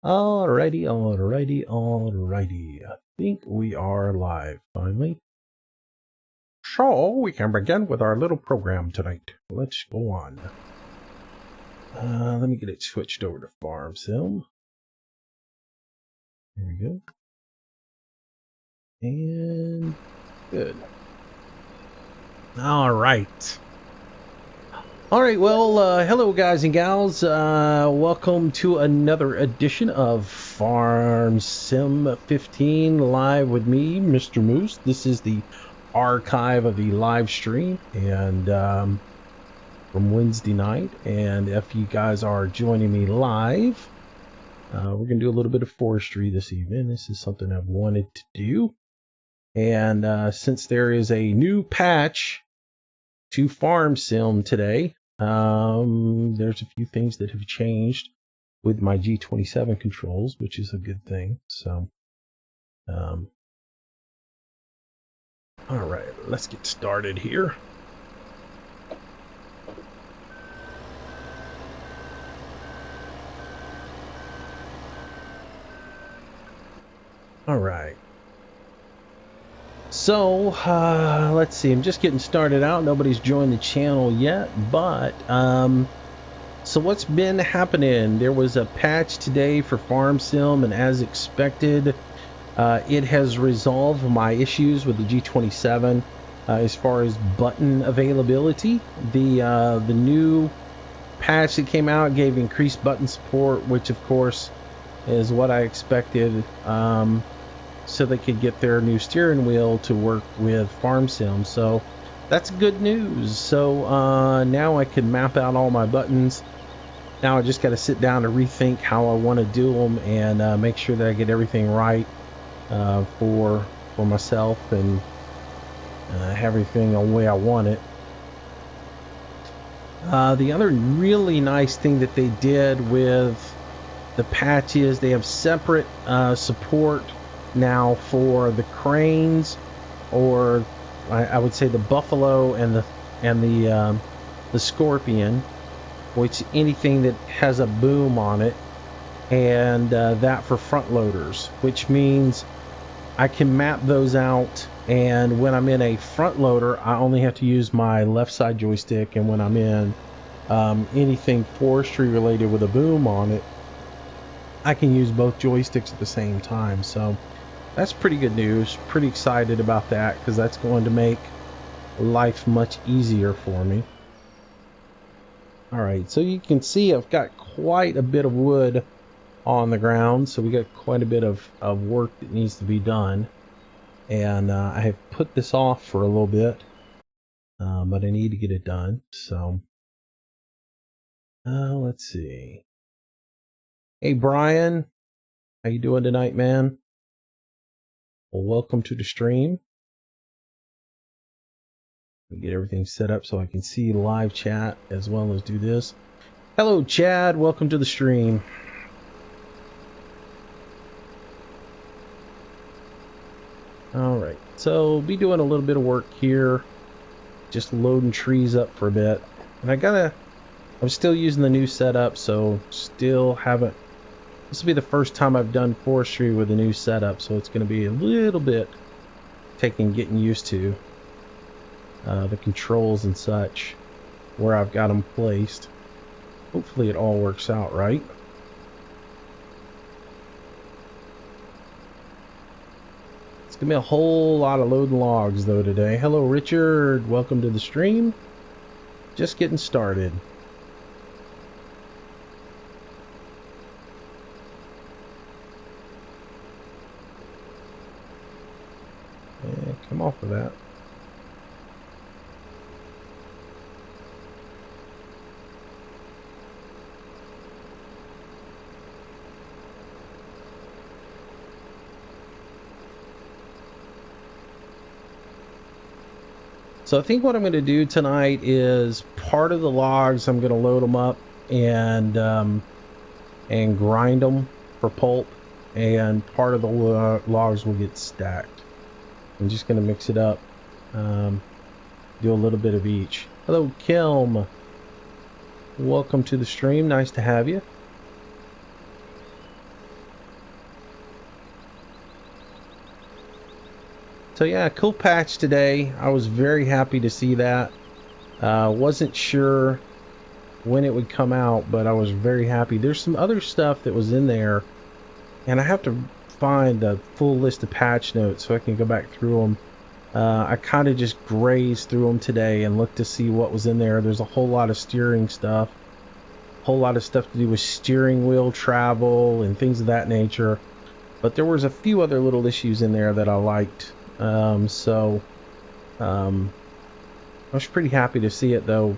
Alrighty. I think we are live finally. So we can begin with our little program tonight. Let's go on. Let me get it switched over to Farm Sim. There we go. And good. Alright, well, hello guys and gals. Welcome to another edition of Farm Sim 15 live with me, Mr. Moose. This is the archive of the live stream and from Wednesday night. And if you guys are joining me live, we're going to do a little bit of forestry this evening. This is something I've wanted to do. And since there is a new patch to Farm Sim today, there's a few things that have changed with my G27 controls, which is a good thing. So, all right, let's get started here. All right. So, let's see. I'm just getting started out. Nobody's joined the channel yet, but so what's been happening? There was a patch today for Farm Sim, and as expected, it has resolved my issues with the G27 as far as button availability. The new patch that came out gave increased button support, which of course is what I expected, so they could get their new steering wheel to work with Farm Sim. So that's good news. So now I can map out all my buttons. Now I just got to sit down and rethink how I want to do them and make sure that I get everything right for myself and have everything the way I want it. The other really nice thing that they did with the patch is they have separate support now for the cranes, or I would say the buffalo and the scorpion, which anything that has a boom on it, and that for front loaders, which means I can map those out, and when I'm in a front loader I only have to use my left side joystick, and when I'm in anything forestry related with a boom on it, I can use both joysticks at the same time. So that's pretty good news. Pretty excited about that because that's going to make life much easier for me. Alright, so you can see I've got quite a bit of wood on the ground, so we got quite a bit of work that needs to be done. And I have put this off for a little bit, but I need to get it done. So let's see. Hey Brian, how you doing tonight, man? Well, welcome to the stream. Get everything set up so I can see live chat as well as do this. Hello Chad, welcome to the stream. Alright, so be doing a little bit of work here, just loading trees up for a bit. And I'm still using the new setup, so still haven't, this will be the first time I've done forestry with the new setup, so it's going to be a little bit getting used to the controls and such, where I've got them placed. Hopefully it all works out right. It's gonna be a whole lot of loading logs though today. Hello Richard, welcome to the stream. Just getting started. Yeah, come off of that. So I think what I'm going to do tonight is part of the logs I'm going to load them up and grind them for pulp, and part of the logs will get stacked. I'm just going to mix it up, do a little bit of each. Hello Kilm, welcome to the stream, nice to have you. So yeah, cool patch today. I was very happy to see that. Wasn't sure when it would come out, but I was very happy. There's some other stuff that was in there, and I have to find the full list of patch notes so I can go back through them. I kind of just grazed through them today and looked to see what was in there. There's a whole lot of steering stuff, a whole lot of stuff to do with steering wheel travel and things of that nature. But there was a few other little issues in there that I liked. I was pretty happy to see it, though,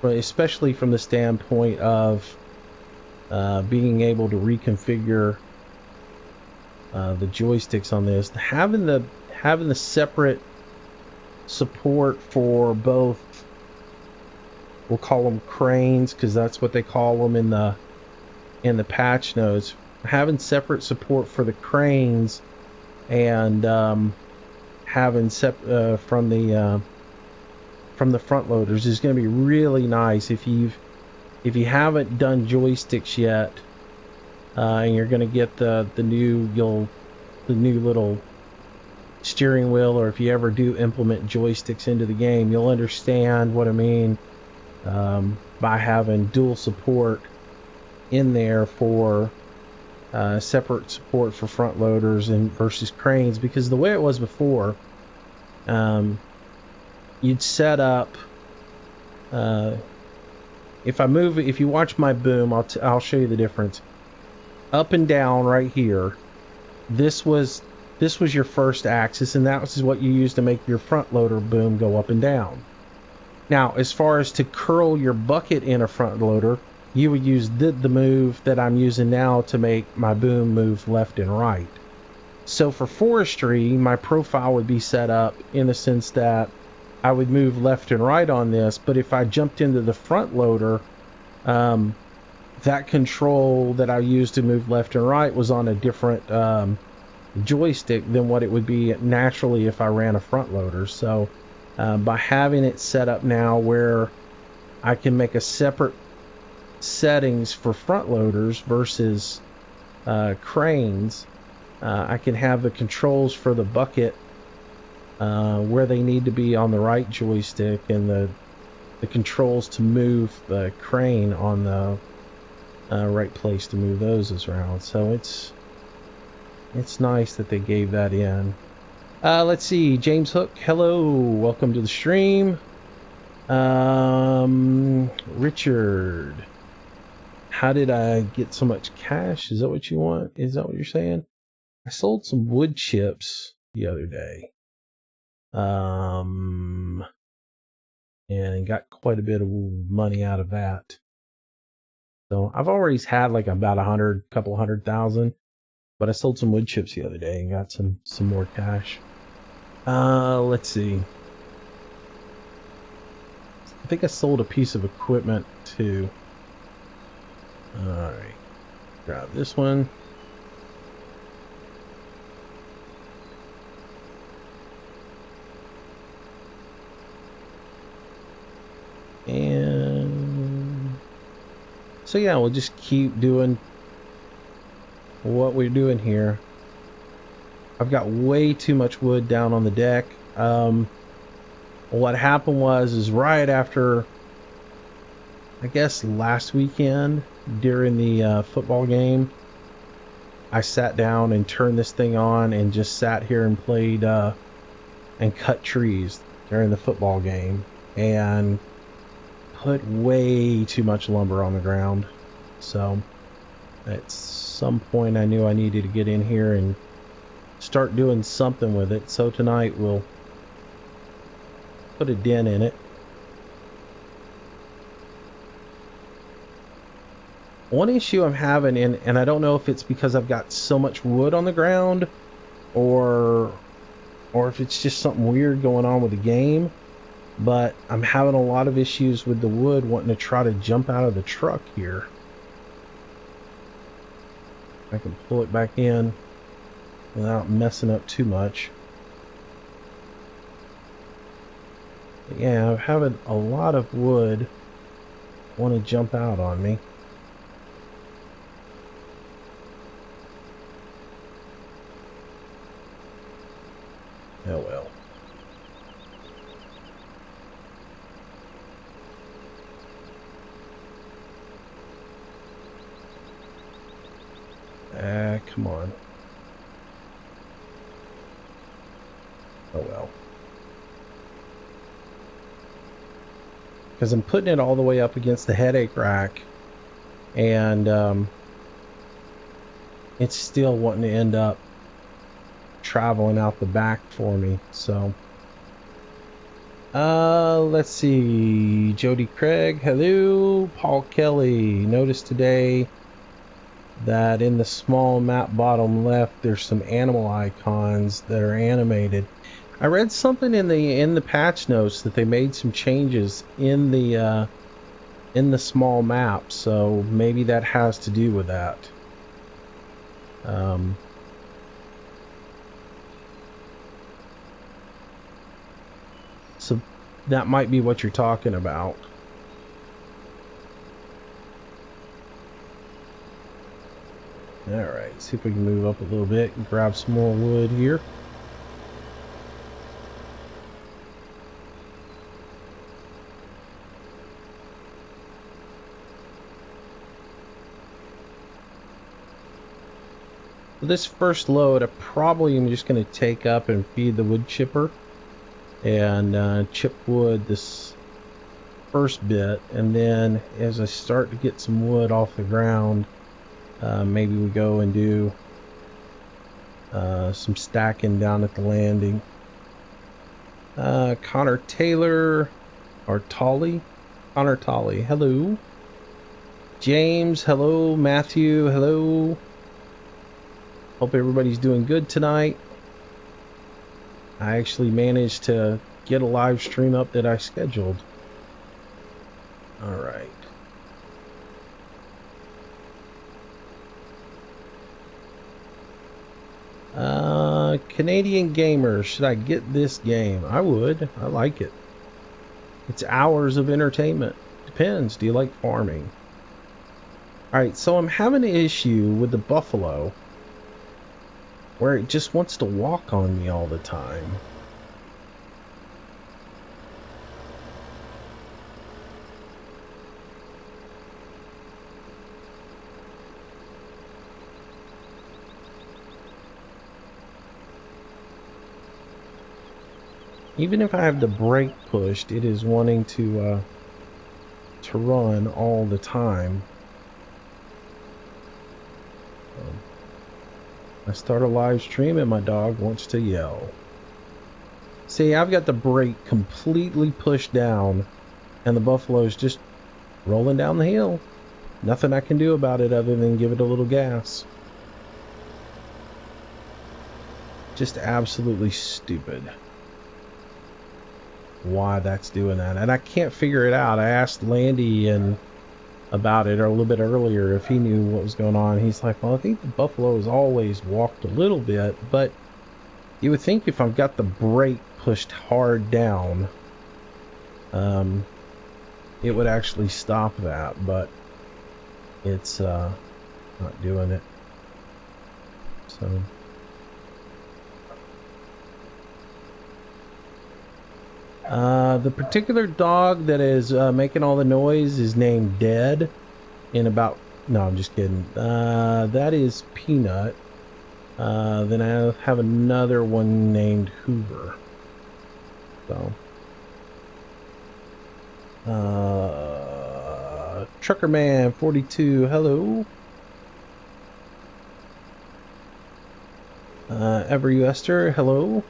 especially from the standpoint of being able to reconfigure the joysticks on this. Having the separate support for both, we'll call them cranes, because that's what they call them in the patch notes. Having separate support for the cranes and having from the front loaders is going to be really nice. If you haven't done joysticks yet, and you're going to get the new little steering wheel, or if you ever do implement joysticks into the game, you'll understand what I mean by having dual support in there for separate support for front loaders and versus cranes. Because the way it was before, you'd set up, if you watch my boom, I'll show you the difference. Up and down right here, this was your first axis, and that was what you used to make your front loader boom go up and down. Now, as far as to curl your bucket in a front loader, you would use the move that I'm using now to make my boom move left and right. So for forestry, my profile would be set up in the sense that I would move left and right on this, but if I jumped into the front loader, that control that I used to move left and right was on a different joystick than what it would be naturally if I ran a front loader. So by having it set up now where I can make a separate settings for front loaders versus cranes, I can have the controls for the bucket where they need to be on the right joystick, and the controls to move the crane on the right place to move those around. So it's nice that they gave that in. Let's see, James Hook, hello, welcome to the stream. Richard, how did I get so much cash? Is that what you want? Is that what you're saying? I sold some wood chips the other day. And got quite a bit of money out of that. So I've always had like about couple hundred thousand, but I sold some wood chips the other day and got some more cash. Let's see. I think I sold a piece of equipment too. Alright. Grab this one. And so yeah, we'll just keep doing what we're doing here. I've got way too much wood down on the deck. What happened was right after, I guess last weekend during the football game, I sat down and turned this thing on and just sat here and played and cut trees during the football game, and put way too much lumber on the ground. So at some point I knew I needed to get in here and start doing something with it. So tonight we'll put a dent in it. One issue I'm having, and I don't know if it's because I've got so much wood on the ground, or if it's just something weird going on with the game, but I'm having a lot of issues with the wood wanting to try to jump out of the truck here. I can pull it back in without messing up too much. But yeah, I'm having a lot of wood want to jump out on me. Oh well. Come on. Oh well. Because I'm putting it all the way up against the headache rack, and it's still wanting to end up traveling out the back for me. So let's see. Jody Craig, hello. Paul Kelly, noticed today that in the small map bottom left there's some animal icons that are animated. I read something in the patch notes that they made some changes in the small map, so maybe that has to do with that. So that might be what you're talking about. Alright, see if we can move up a little bit and grab some more wood here. This first load, I probably am just going to take up and feed the wood chipper and chip wood this first bit, and then as I start to get some wood off the ground, maybe we go and do some stacking down at the landing. Connor Taylor, or Tolley? Connor Tolley, hello. James, hello. Matthew, hello. Hope everybody's doing good tonight. I actually managed to get a live stream up that I scheduled. All right. Canadian Gamer, should I get this game? I would. I like it. It's hours of entertainment. Depends. Do you like farming? All right, so I'm having an issue with the buffalo where it just wants to walk on me all the time. Even if I have the brake pushed, it is wanting to run all the time. I start a live stream and my dog wants to yell. See, I've got the brake completely pushed down and the buffalo's just rolling down the hill. Nothing I can do about it other than give it a little gas. Just absolutely stupid why that's doing that, and I can't figure it out. I asked Landy about it a little bit earlier if he knew what was going on. He's like, well, I think the buffalo has always walked a little bit, but you would think if I've got the brake pushed hard down, it would actually stop that, but it's not doing it. So the particular dog that is making all the noise is named Dead. No, I'm just kidding. That is Peanut. Then I have another one named Hoover. So, Truckerman 42, hello. Every Esther, hello.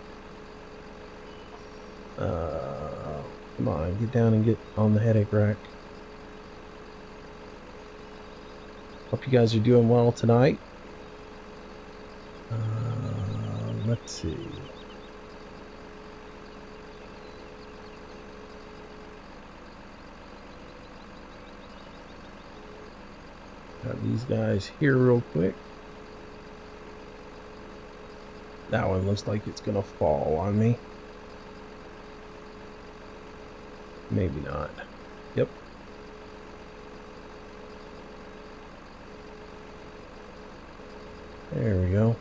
Come on, get down and get on the headache rack. Hope you guys are doing well tonight. Let's see. Got these guys here real quick. That one looks like it's gonna fall on me. Maybe not. Yep. There we go.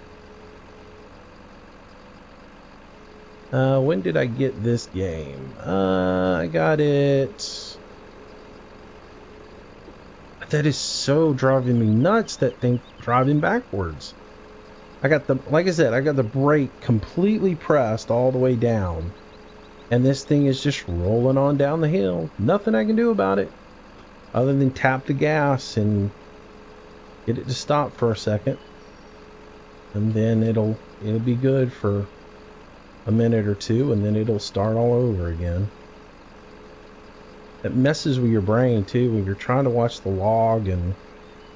When did I get this game? I got it. That is so driving me nuts, that thing driving backwards. I got the, like I said, I got the brake completely pressed all the way down. And this thing is just rolling on down the hill. Nothing I can do about it other than tap the gas and get it to stop for a second. And then it'll be good for a minute or two, and then it'll start all over again. It messes with your brain too when you're trying to watch the log and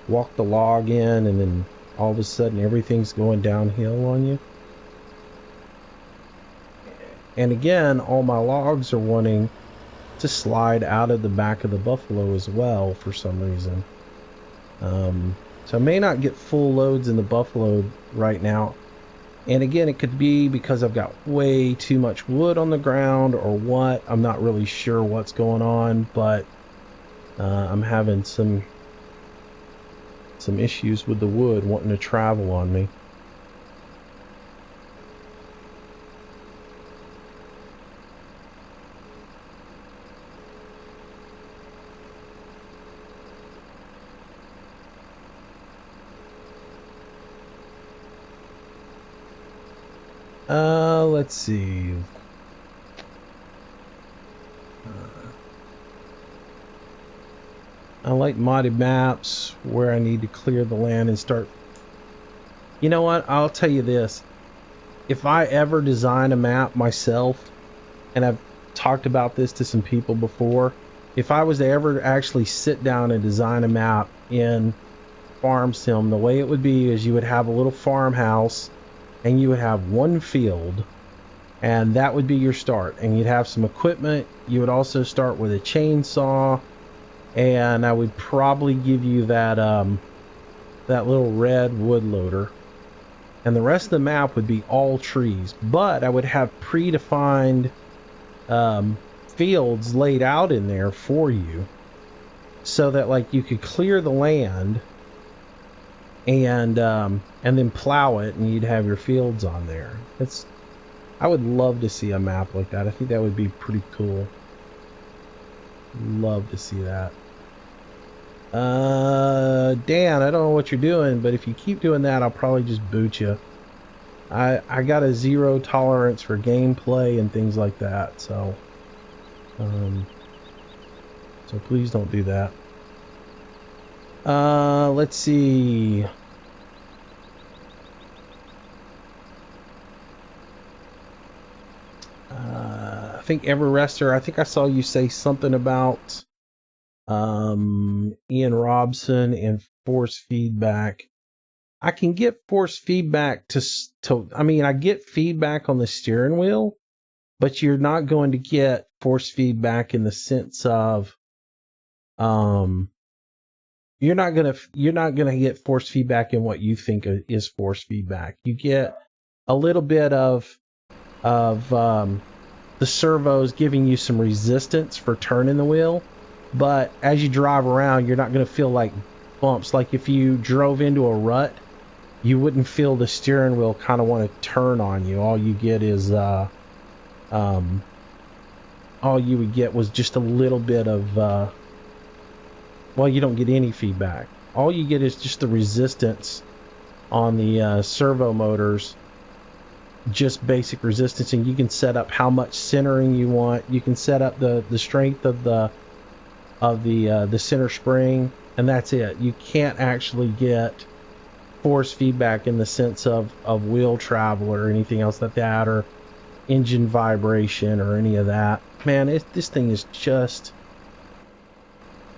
walk the log in, and then all of a sudden everything's going downhill on you. And again, all my logs are wanting to slide out of the back of the buffalo as well for some reason. So I may not get full loads in the buffalo right now. And again, it could be because I've got way too much wood on the ground or what. I'm not really sure what's going on, but I'm having some issues with the wood wanting to travel on me. Let's see. I like modded maps where I need to clear the land and start. You know what? I'll tell you this. If I ever design a map myself, and I've talked about this to some people before, if I was to ever actually sit down and design a map in Farm Sim, the way it would be is you would have a little farmhouse and you would have one field, and that would be your start, and you'd have some equipment. You would also start with a chainsaw, and I would probably give you that that little red wood loader, and the rest of the map would be all trees, but I would have predefined fields laid out in there for you so that like you could clear the land and then plow it, and you'd have your fields on there. I would love to see a map like that. I think that would be pretty cool. Love to see that. Dan, I don't know what you're doing, but if you keep doing that, I'll probably just boot you. I got a zero tolerance for gameplay and things like that, so please don't do that. Let's see. I think Everester, I think I saw you say something about Ian Robson and force feedback. I can get force feedback to I mean, I get feedback on the steering wheel, but you're not going to get force feedback in the sense of you're not gonna get force feedback in what you think is force feedback. You get a little bit of the servos giving you some resistance for turning the wheel, but as you drive around, you're not going to feel like bumps. Like if you drove into a rut, you wouldn't feel the steering wheel kind of want to turn on you. All you get is all you would get was just a little bit of well, you don't get any feedback. All you get is just the resistance on the servo motors, just basic resistance, and you can set up how much centering you want. You can set up the strength of the center spring, and that's it. You can't actually get force feedback in the sense of wheel travel or anything else like that, or engine vibration or any of that. Man, this thing is just,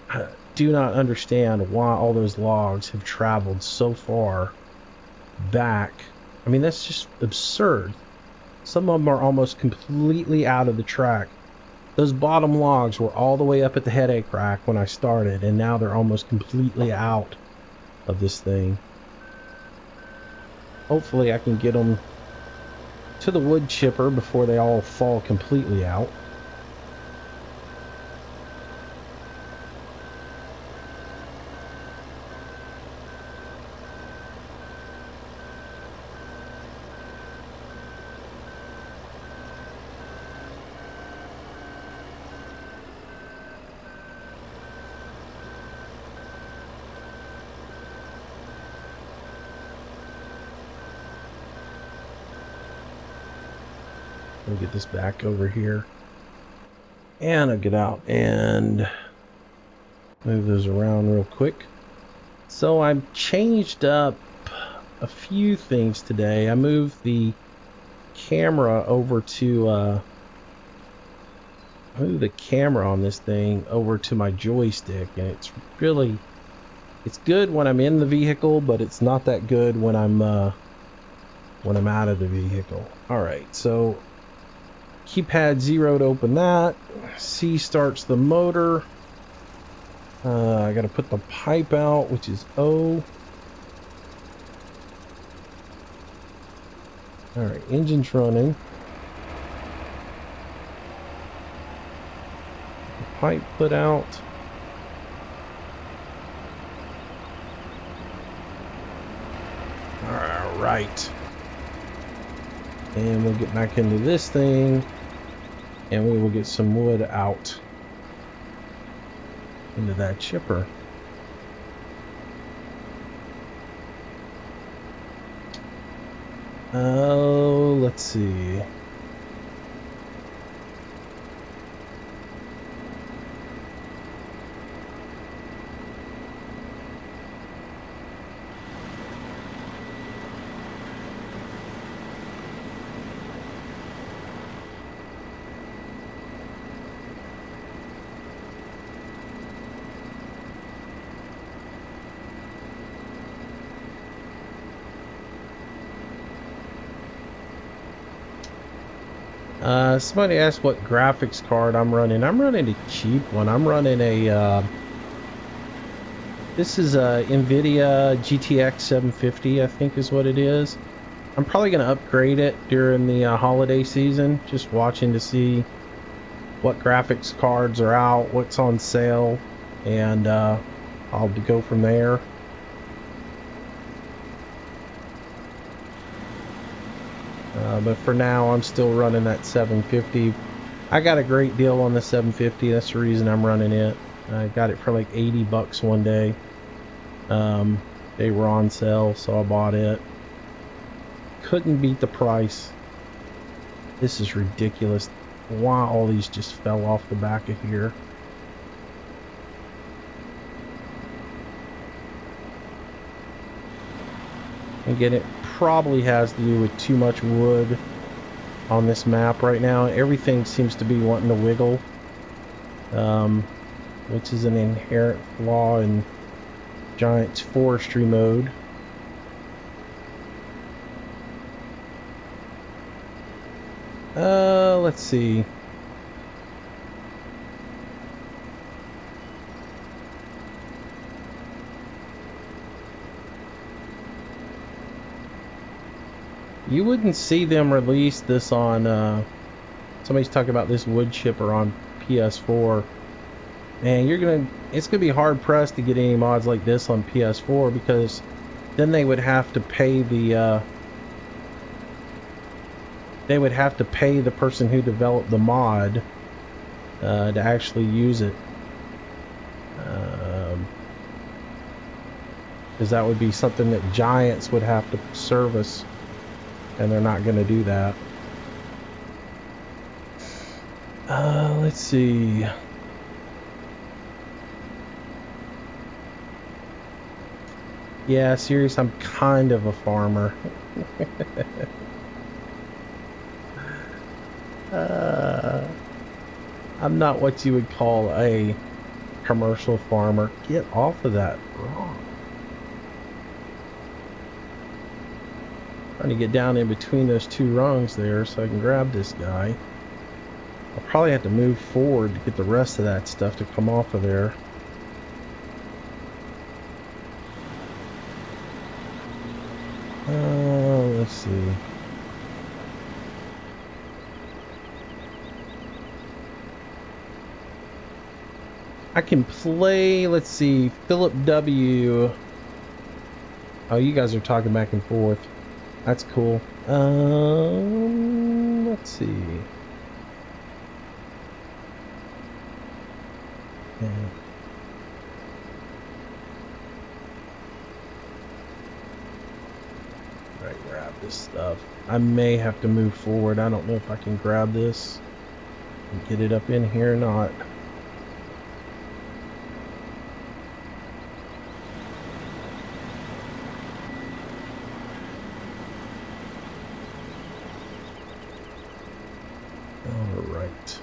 I do not understand why all those logs have traveled so far back. I mean, that's just absurd. Some of them are almost completely out of the track. Those bottom logs were all the way up at the headache rack when I started, and now they're almost completely out of this thing. Hopefully I can get them to the wood chipper before they all fall completely out. Let me get this back over here. And I'll get out and move those around real quick. So I've changed up a few things today. I moved the camera over to move the camera on this thing over to my joystick, and it's good when I'm in the vehicle, but it's not that good when I'm out of the vehicle. All right, so keypad 0 to open that. C starts the motor. I got to put the pipe out, which is O. All right, engine's running. Pipe put out. All right. And we'll get back into this thing, and we will get some wood out into that chipper. Oh, let's see. Somebody asked what graphics card I'm running. I'm running a cheap one. I'm running a this is a NVIDIA GTX 750, I think is what it is. I'm probably going to upgrade it during the holiday season, just watching to see what graphics cards are out, what's on sale, and I'll go from there. But for now, I'm still running that 750. I got a great deal on the 750. That's the reason I'm running it. I got it for like 80 bucks one day. They were on sale, so I bought it. Couldn't beat the price. This is ridiculous. Why all these just fell off the back of here. Again, it probably has to do with too much wood on this map right now. Everything seems to be wanting to wiggle, which is an inherent flaw in Giant's forestry mode. Let's see. You wouldn't see them release this on, somebody's talking about this wood chipper on PS4. And it's gonna be hard pressed to get any mods like this on PS4, because then they would have to pay the, person who developed the mod, to actually use it. Because that would be something that Giants would have to service. And they're not going to do that. Let's see. Yeah, serious, I'm kind of a farmer. I'm not what you would call a commercial farmer. Get off of that rock. Trying to get down in between those two rungs there so I can grab this guy. I'll probably have to move forward to get the rest of that stuff to come off of there. Let's see. I can play, let's see, Philip W. Oh, you guys are talking back and forth. That's cool. Let's see. Yeah. I grab this stuff. I may have to move forward. I don't know if I can grab this and get it up in here or not. All right.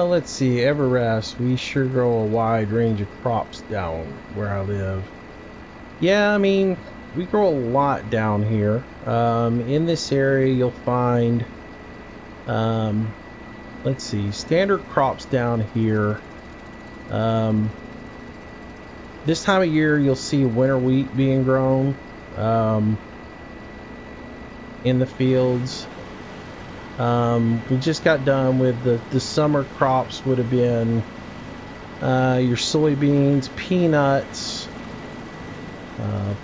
Let's see, Everest, we sure grow a wide range of crops down where I live. Yeah, I mean, we grow a lot down here. In this area, you'll find, let's see, standard crops down here. This time of year, you'll see winter wheat being grown in the fields. We just got done with the summer crops would have been your soybeans, peanuts,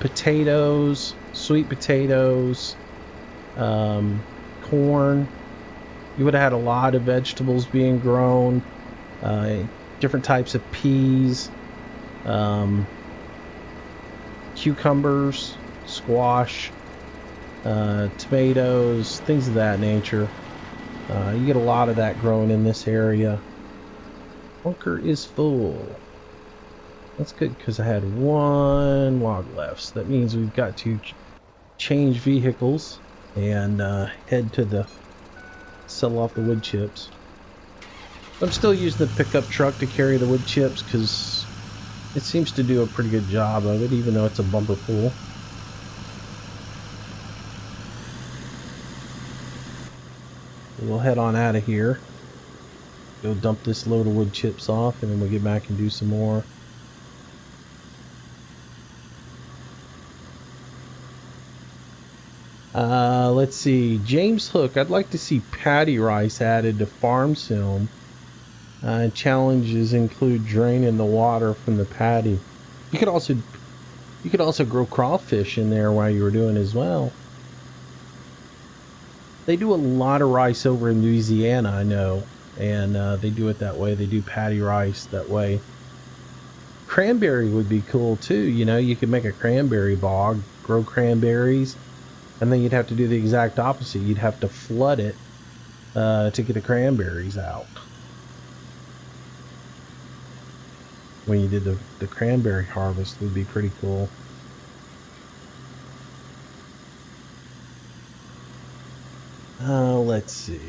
potatoes, sweet potatoes, corn. You would have had a lot of vegetables being grown, different types of peas, cucumbers, squash, tomatoes, things of that nature. You get a lot of that growing in this area. Bunker is full. That's good because I had one log left. So that means we've got to change vehicles and head to the sell off the wood chips. I'm still using the pickup truck to carry the wood chips because it seems to do a pretty good job of it, even though it's a bumper pull. We'll head on out of here, go dump this load of wood chips off, and then we'll get back and do some more. Let's see, James Hook, I'd like to see patty rice added to farm sim. Challenges include draining the water from the patty. You could also grow crawfish in there while you were doing it as well. They do a lot of rice over in Louisiana, I know, and they do it that way. They do patty rice that way. Cranberry would be cool too. You know, you could make a cranberry bog, grow cranberries, and then you'd have to do the exact opposite. You'd have to flood it to get the cranberries out. When you did the cranberry harvest, would be pretty cool. Let's see.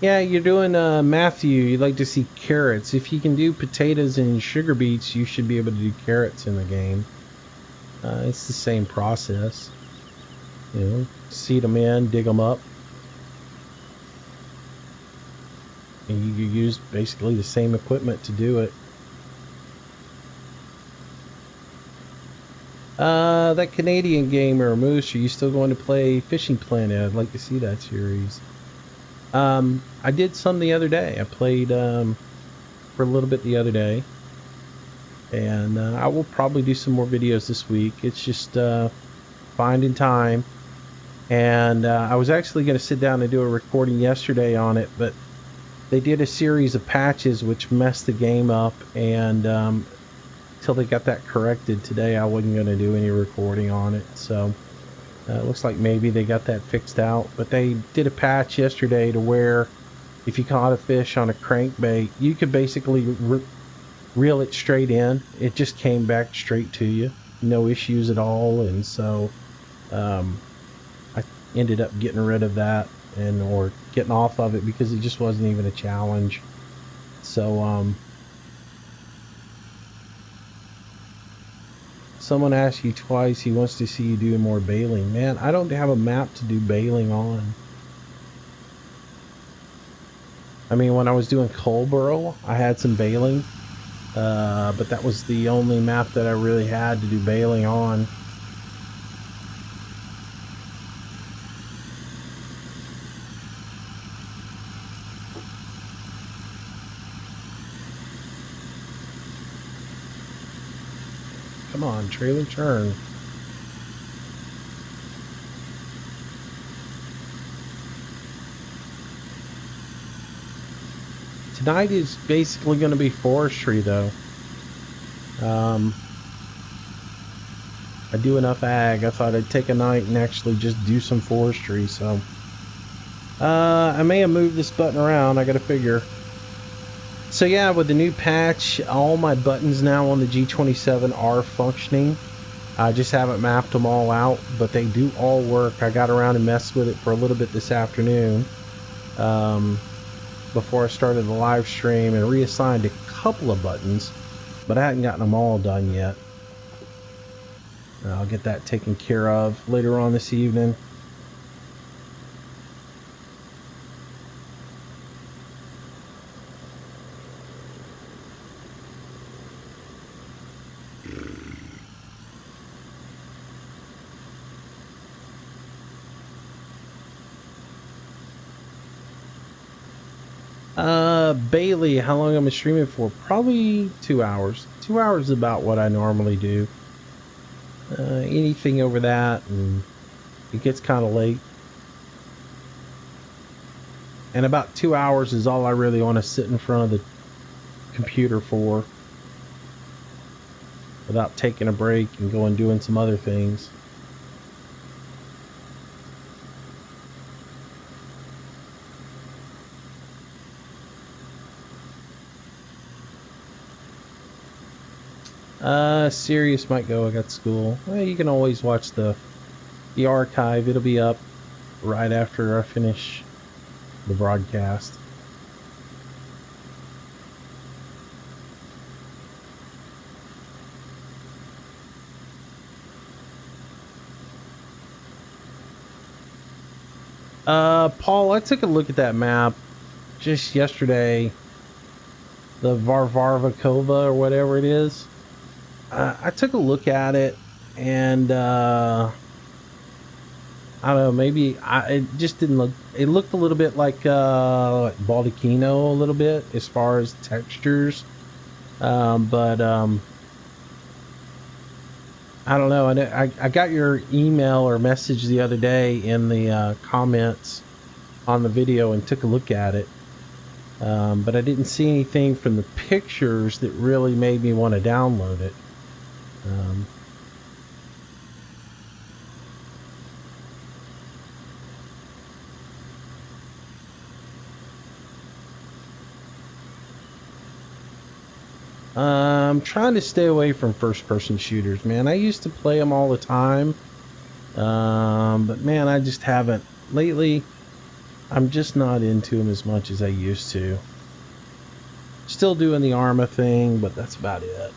Yeah, you're doing Matthew. You'd like to see carrots. If you can do potatoes and sugar beets, you should be able to do carrots in the game. It's the same process. You know, seed them in, dig them up, and you use basically the same equipment to do it. That Canadian gamer, Moose, are you still going to play Fishing Planet? I'd like to see that series. I did some the other day. I played for a little bit the other day. And I will probably do some more videos this week. It's just finding time. And I was actually going to sit down and do a recording yesterday on it, but they did a series of patches which messed the game up, and until they got that corrected today, I wasn't going to do any recording on it. So it looks like maybe they got that fixed out. But they did a patch yesterday to where if you caught a fish on a crankbait, you could basically reel it straight in. It just came back straight to you. No issues at all. And so I ended up getting rid of that or getting off of it because it just wasn't even a challenge. So someone asked you twice, he wants to see you do more bailing. Man, I don't have a map to do bailing on. I mean, when I was doing Colborough, I had some baling, but that was the only map that I really had to do baling on. Come on, trailer turn. Tonight is basically going to be forestry, though. I do enough ag. I thought I'd take a night and actually just do some forestry. So, I may have moved this button around. I got to figure. So yeah, with the new patch, all my buttons now on the G27 are functioning. I just haven't mapped them all out, but they do all work. I got around and messed with it for a little bit this afternoon. Before I started the live stream and reassigned a couple of buttons, but I hadn't gotten them all done yet. I'll get that taken care of later on this evening. Bailey, how long am I streaming for? Probably 2 hours. 2 hours is about what I normally do. Anything over that, and it gets kind of late. And about 2 hours is all I really want to sit in front of the computer for, without taking a break and going doing some other things. Sirius might go. I got school. Well, you can always watch the archive. It'll be up right after I finish the broadcast. Paul, I took a look at that map just yesterday. The Varvarvikova or whatever it is. I took a look at it, and I don't know, maybe it just didn't look. It looked a little bit like Baldacchino a little bit as far as textures, but I don't know. I got your email or message the other day in the comments on the video and took a look at it, but I didn't see anything from the pictures that really made me want to download it. I'm trying to stay away from first-person shooters, man. I used to play them all the time, but man, I just haven't lately. I'm just not into them as much as I used to. Still doing the Arma thing, but that's about it.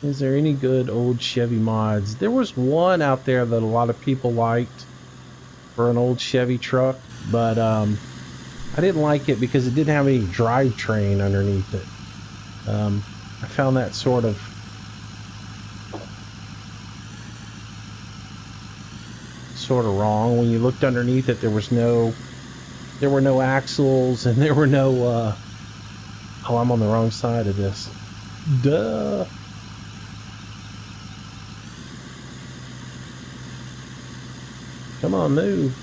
Is there any good old Chevy mods? There was one out there that a lot of people liked for an old Chevy truck, but I didn't like it because it didn't have any drivetrain underneath it. I found that sort of wrong. When you looked underneath it, there were no axles, and there were no oh, I'm on the wrong side of this. Duh. Come on, move.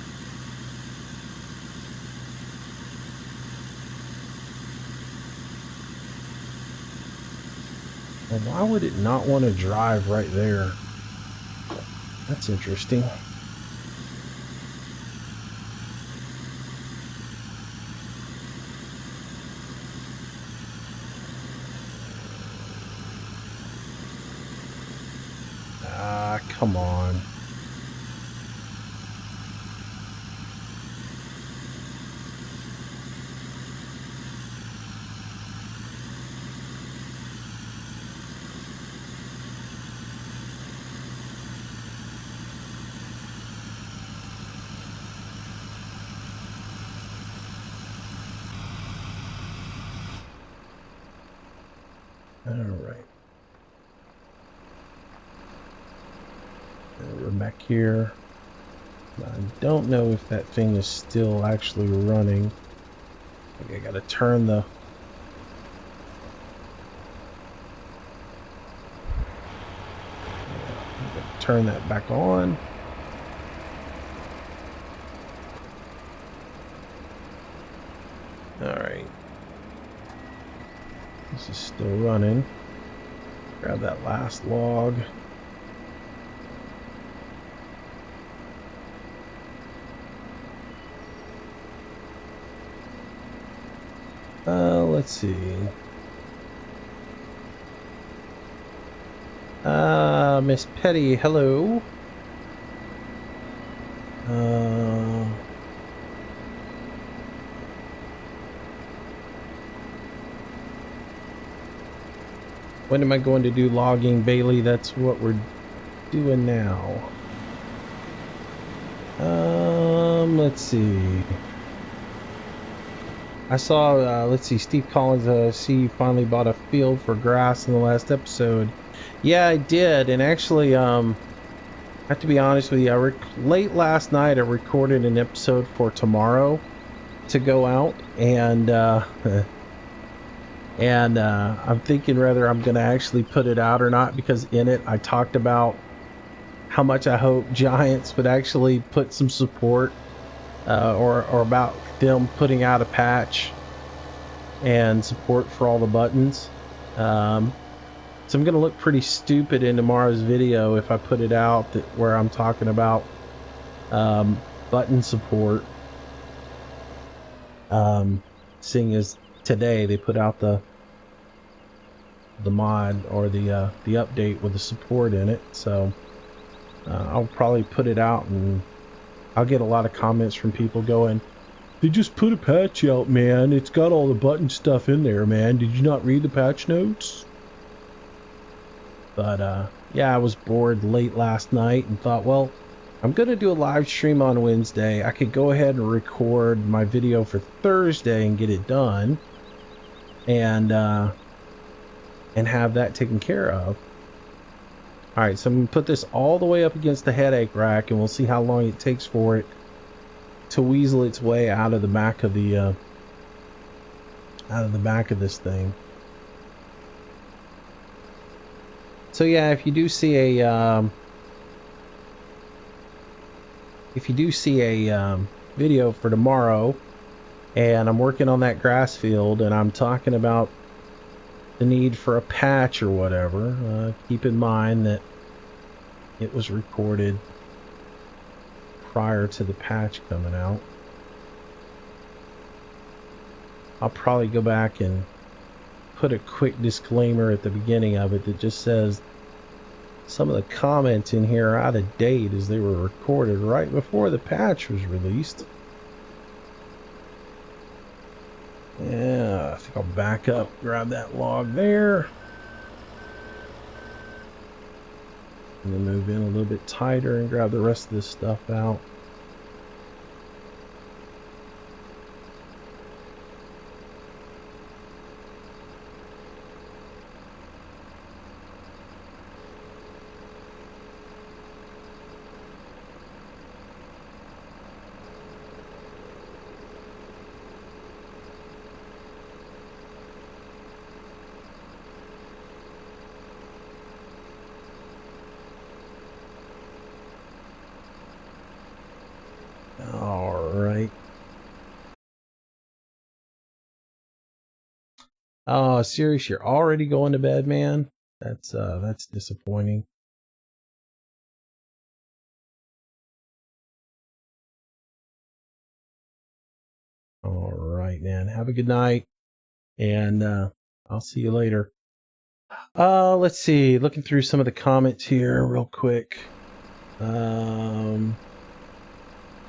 Well, why would it not want to drive right there? That's interesting. Ah, come on. All right. We're back here. I don't know if that thing is still actually running. I think I gotta turn the... turn that back on. All right. This is still running. Grab that last log. Let's see. Miss Petty, hello. When am I going to do logging, Bailey? That's what we're doing now. Let's see. I saw, let's see, Steve Collins, see you finally bought a field for grass in the last episode. Yeah, I did, and actually, I have to be honest with you, late last night I recorded an episode for tomorrow to go out, and, I'm thinking whether I'm going to actually put it out or not, because in it I talked about how much I hope Giants would actually put some support, or about them putting out a patch and support for all the buttons. So I'm going to look pretty stupid in tomorrow's video if I put it out where I'm talking about button support. Seeing as today they put out the mod or the update with the support in it, so I'll probably put it out, and I'll get a lot of comments from people going, "They just put a patch out, man. It's got all the button stuff in there, man. Did you not read the patch notes?" But yeah, I was bored late last night and thought, well, I'm gonna do a live stream on Wednesday. I could go ahead and record my video for Thursday and get it done, and have that taken care of. Alright, so I'm going to put this all the way up against the headache rack, and we'll see how long it takes for it to weasel its way out of the back of the this thing. So yeah, if you do see a video for tomorrow, and I'm working on that grass field, and I'm talking about the need for a patch or whatever, keep in mind that it was recorded prior to the patch coming out. I'll probably go back and put a quick disclaimer at the beginning of it that just says some of the comments in here are out of date, as they were recorded right before the patch was released. Yeah, I think I'll back up, grab that log there, and then move in a little bit tighter and grab the rest of this stuff out. Alright. Oh, serious, you're already going to bed, man? That's disappointing. Alright, man. Have a good night, and I'll see you later. Let's see. Looking through some of the comments here real quick.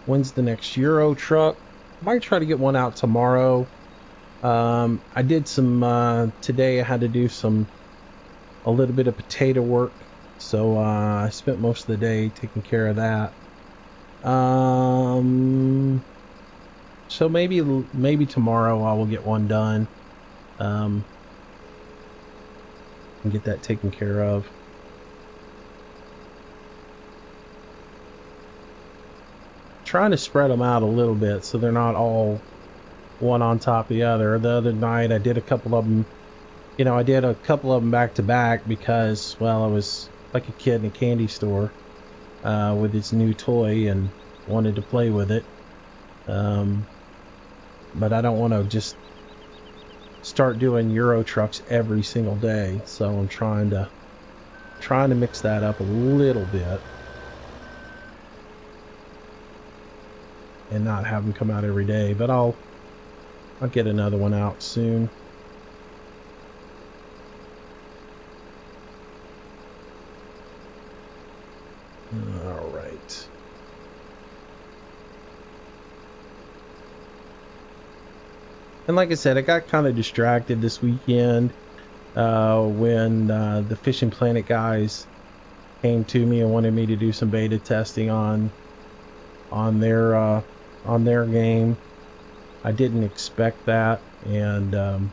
When's the next Euro truck? Might try to get one out tomorrow. I did some today. I had to do a little bit of potato work, so I spent most of the day taking care of that. So maybe tomorrow I will get one done. and get that taken care of. Trying to spread them out a little bit so they're not all one on top of the other. The other night I did a couple of them, I did a couple of them back to back because, well, I was like a kid in a candy store with its new toy and wanted to play with it. But I don't want to just start doing Euro trucks every single day, so I'm trying to mix that up a little bit and not have them come out every day. But I'll get another one out soon. All right. And like I said, I got kind of distracted this weekend when the Fishing Planet guys came to me and wanted me to do some beta testing on their game. I didn't expect that, and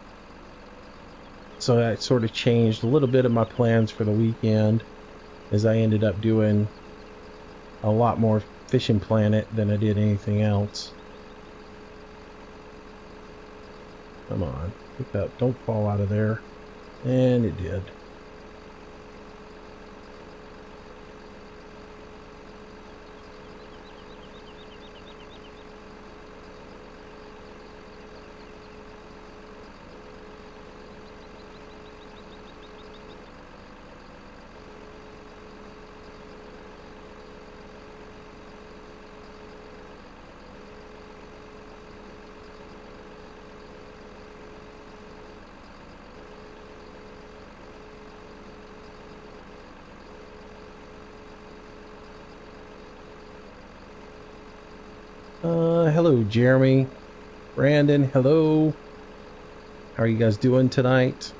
so that sort of changed a little bit of my plans for the weekend, as I ended up doing a lot more Fishing Planet than I did anything else. Come on, pick up, don't fall out of there. And it did. Hello, Jeremy. Brandon, hello. How are you guys doing tonight?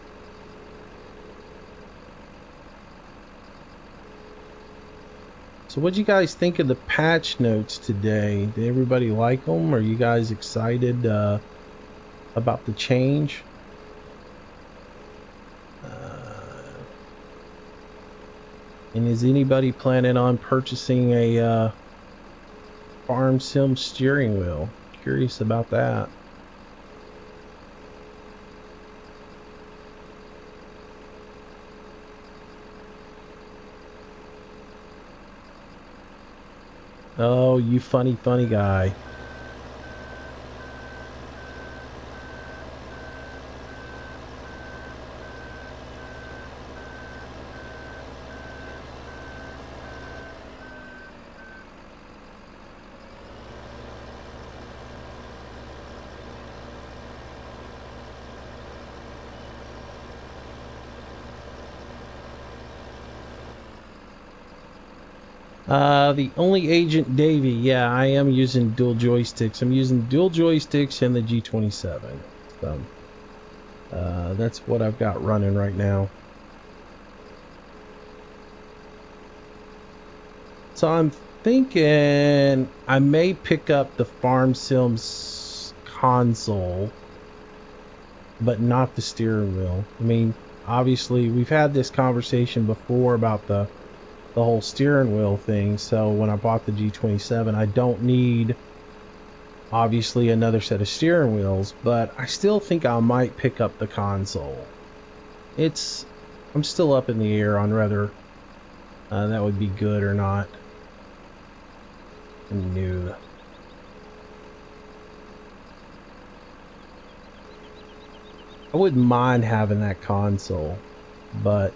So what do you guys think of the patch notes today? Did everybody like them? Are you guys excited about the change? And is anybody planning on purchasing a Farm Sim steering wheel? Curious about that. Oh, you funny guy. The only Agent Davy, yeah, I am using dual joysticks. I'm using dual joysticks in the G27. So, that's what I've got running right now. So I'm thinking I may pick up the Farm Sims console, but not the steering wheel. I mean, obviously, we've had this conversation before about the whole steering wheel thing. So when I bought the G27, I don't need obviously another set of steering wheels, but I still think I might pick up the console. I'm still up in the air on whether that would be good or not. No. I wouldn't mind having that console, but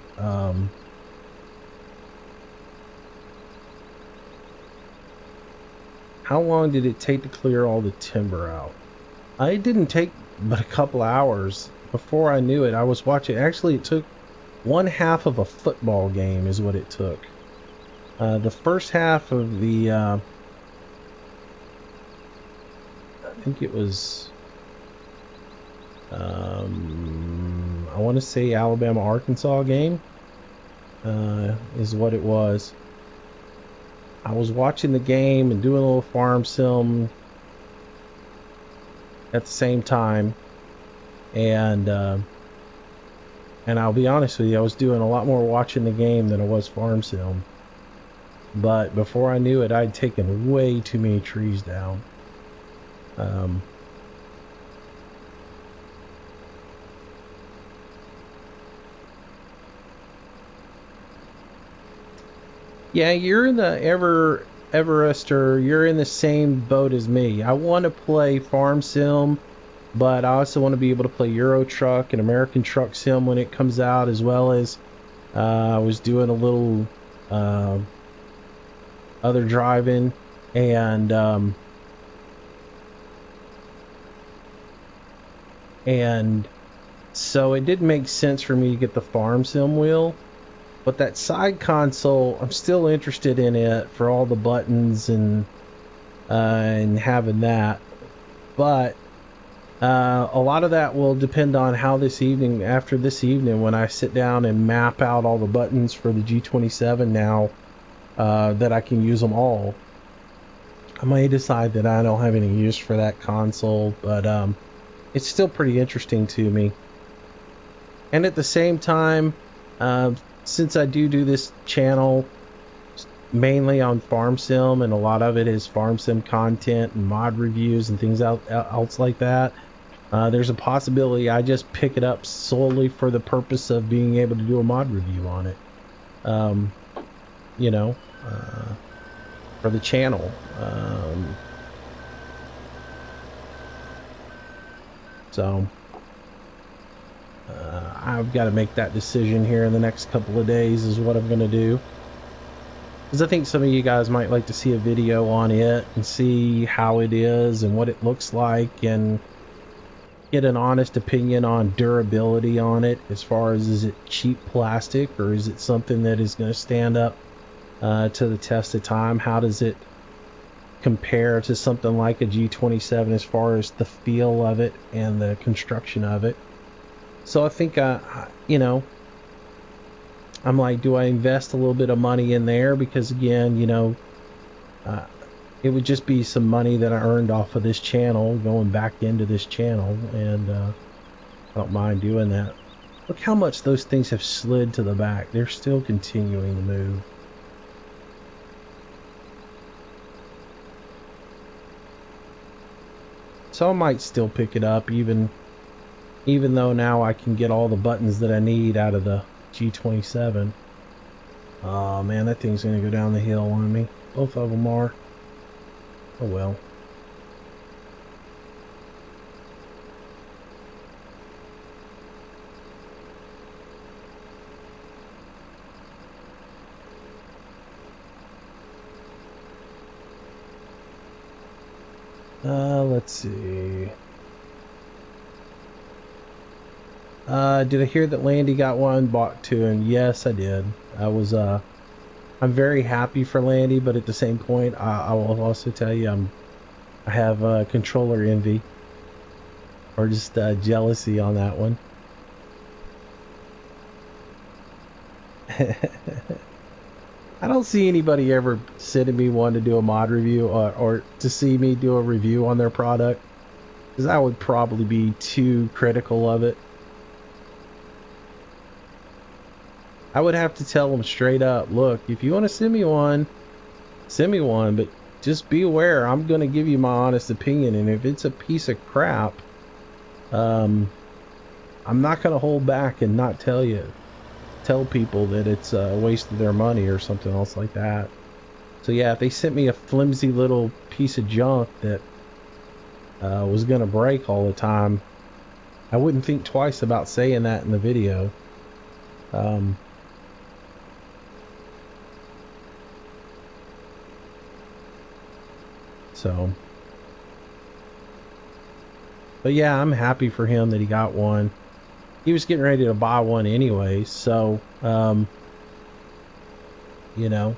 how long did it take to clear all the timber out? It didn't take but a couple hours. Before I knew it, I was watching. Actually, it took one half of a football game is what it took. The first half of the, I think it was, I want to say Alabama-Arkansas game, is what it was. I was watching the game and doing a little farm sim at the same time, and And I'll be honest with you, I was doing a lot more watching the game than I was farm sim. But before I knew it, I'd taken way too many trees down. Yeah, you're in the Everest, or you're in the same boat as me. I want to play farm sim, but I also want to be able to play Euro Truck and American Truck Sim when it comes out, as well as I was doing a little other driving, and so it did make sense for me to get the farm sim wheel. But that side console, I'm still interested in it for all the buttons and having that. But a lot of that will depend on how this evening, after this evening, when I sit down and map out all the buttons for the G27 now, that I can use them all. I may decide that I don't have any use for that console, but it's still pretty interesting to me. And at the same time, since I do this channel mainly on farm sim, and a lot of it is farm sim content and mod reviews and things else like that, there's a possibility I just pick it up solely for the purpose of being able to do a mod review on it. You know, for the channel. So I've got to make that decision here in the next couple of days is what I'm going to do. Because I think some of you guys might like to see a video on it and see how it is and what it looks like, and get an honest opinion on durability on it, as far as, is it cheap plastic or is it something that is going to stand up to the test of time? How does it compare to something like a G27 as far as the feel of it and the construction of it? So I think, you know, I'm like, do I invest a little bit of money in there? Because again, you know, it would just be some money that I earned off of this channel going back into this channel, and I don't mind doing that. Look how much those things have slid to the back. They're still continuing to move. So I might still pick it up, even though now I can get all the buttons that I need out of the G27. Oh man, that thing's gonna go down the hill on me. Both of them are. Oh well. Let's see. Did I hear that Landy got one bought to him? Yes, I did. I'm very happy for Landy, but at the same point, I will also tell you, I have controller envy, or just jealousy on that one. I don't see anybody ever sending me one to do a mod review, or to see me do a review on their product, because I would probably be too critical of it. I would have to tell them straight up, look, if you want to send me one, but just be aware, I'm going to give you my honest opinion, and if it's a piece of crap, I'm not going to hold back and not tell people that it's a waste of their money or something else like that. So yeah, if they sent me a flimsy little piece of junk that was going to break all the time, I wouldn't think twice about saying that in the video. But yeah, I'm happy for him that he got one. He was getting ready to buy one anyway, so you know,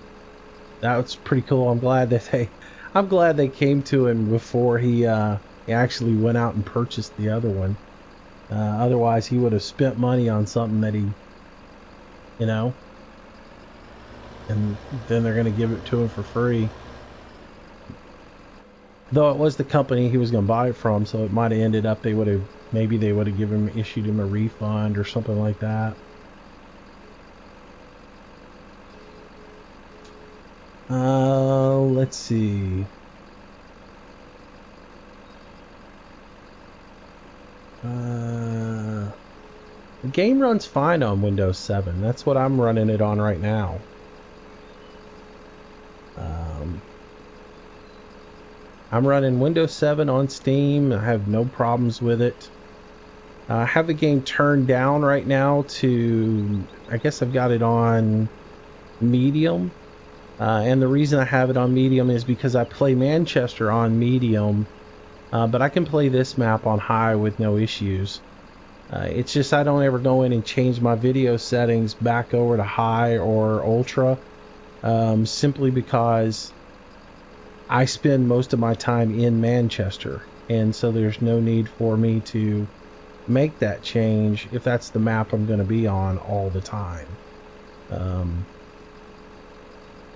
that's pretty cool. I'm glad they came to him before he actually went out and purchased the other one. Otherwise, he would have spent money on something that he, you know, and then they're going to give it to him for free. Though it was the company he was going to buy it from, so it might have ended up they would have maybe they would have issued him a refund or something like that. Let's see. The game runs fine on Windows 7. That's what I'm running it on right now. I'm running Windows 7 on Steam. I have no problems with it. I have the game turned down right now to, I guess I've got it on medium. And the reason I have it on medium is because I play Manchester on medium, but I can play this map on high with no issues. It's just I don't ever go in and change my video settings back over to high or ultra, simply because I spend most of my time in Manchester, and so there's no need for me to make that change if that's the map I'm going to be on all the time.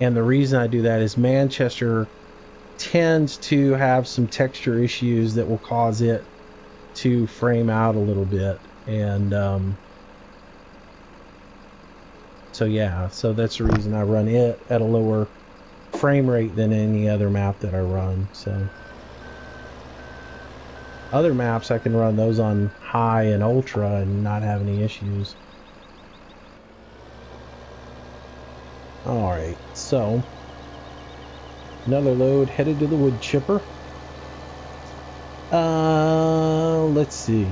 And the reason I do that is Manchester tends to have some texture issues that will cause it to frame out a little bit. And so yeah, so that's the reason I run it at a lower frame rate than any other map that I run. So other maps I can run those on high and ultra and not have any issues. Alright, so another load headed to the wood chipper. Let's see.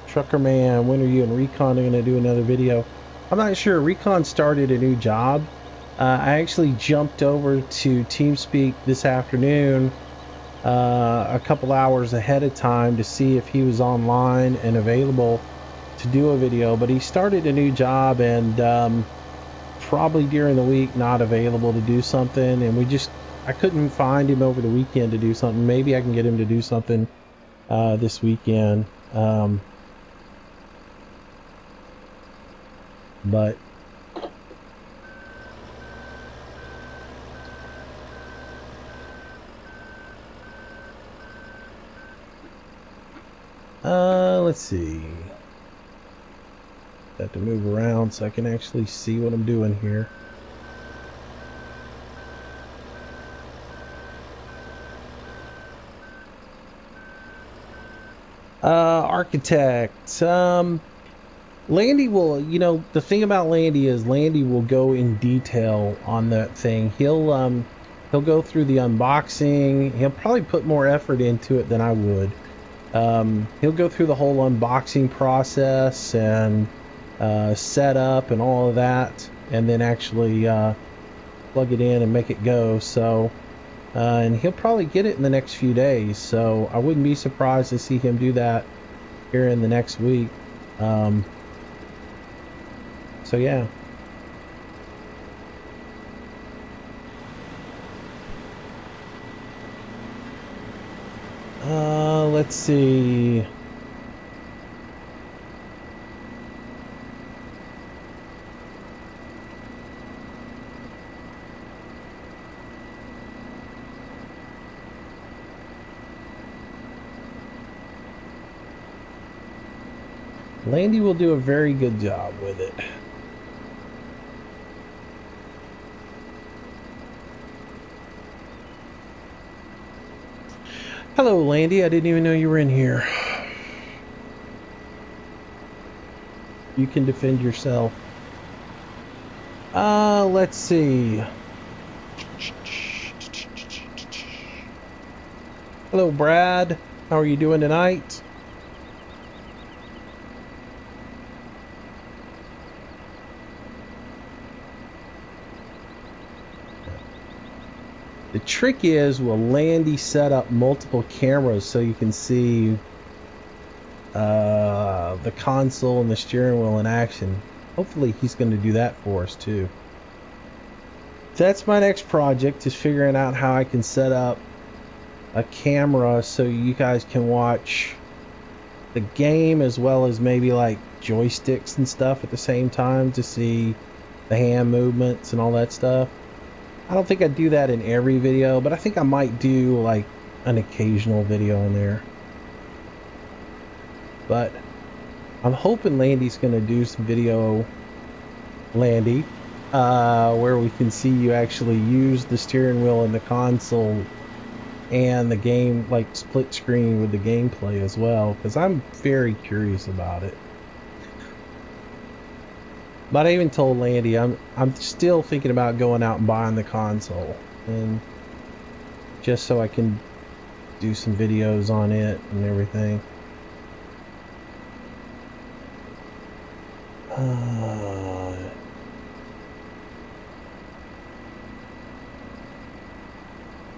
Trucker Man, when are you and Recon going to do another video? I'm not sure. Recon started a new job. I actually jumped over to TeamSpeak this afternoon a couple hours ahead of time to see if he was online and available to do a video, but he started a new job and probably during the week not available to do something, and I couldn't find him over the weekend to do something. Maybe I can get him to do something this weekend, but let's see. Have to move around so I can actually see what I'm doing here. Architect. Landy will, the thing about Landy is Landy will go in detail on that thing. He'll go through the unboxing. He'll probably put more effort into it than I would. He'll go through the whole unboxing process and set up and all of that, and then actually plug it in and make it go. So and he'll probably get it in the next few days, so I wouldn't be surprised to see him do that here in the next week. So yeah. Let's see. Landy will do a very good job with it. Hello, Landy. I didn't even know you were in here. You can defend yourself. Let's see. Hello, Brad. How are you doing tonight? The trick is, will Landy set up multiple cameras so you can see the console and the steering wheel in action? Hopefully he's going to do that for us too. That's my next project, is figuring out how I can set up a camera so you guys can watch the game as well as maybe like joysticks and stuff at the same time to see the hand movements and all that stuff. I don't think I'd do that in every video, but I think I might do like an occasional video in there. But I'm hoping Landy's going to do some video, Landy, where we can see you actually use the steering wheel in the console and the game, like split screen with the gameplay as well, because I'm very curious about it. But I even told Landy I'm still thinking about going out and buying the console, and just so I can do some videos on it and everything.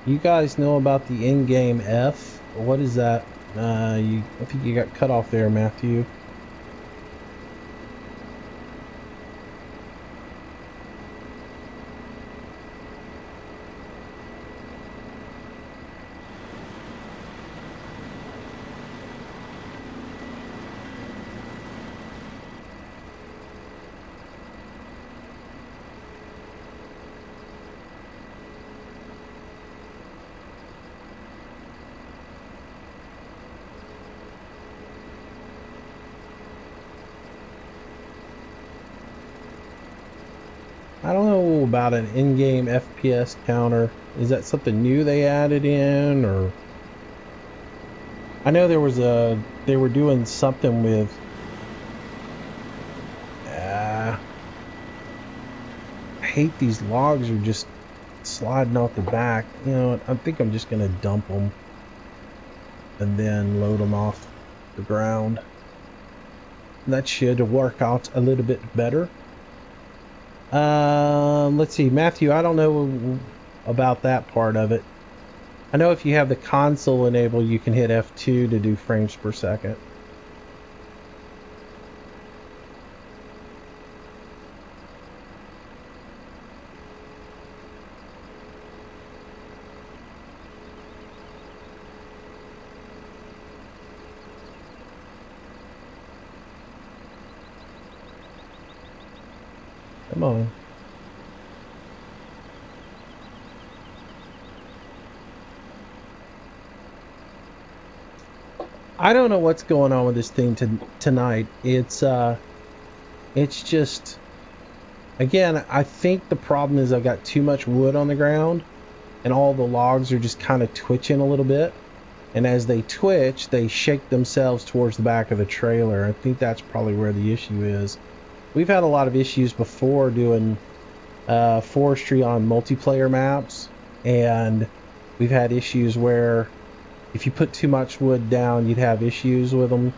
You guys know about the in-game F? What is that? I think you got cut off there, Matthew. I don't know about an in-game FPS counter. Is that something new they added in, or I know there was they were doing something with I hate these logs are just sliding off the back. You know, I think I'm just gonna dump them and then load them off the ground. That should work out a little bit better. Let's see, Matthew, I don't know about that part of it. I know if you have the console enabled, you can hit F2 to do frames per second. Come on. I don't know what's going on with this thing tonight. It's just, again, I think the problem is I've got too much wood on the ground and all the logs are just kind of twitching a little bit. And as they twitch, they shake themselves towards the back of the trailer. I think that's probably where the issue is. We've had a lot of issues before doing forestry on multiplayer maps, and we've had issues where if you put too much wood down, you'd have issues with them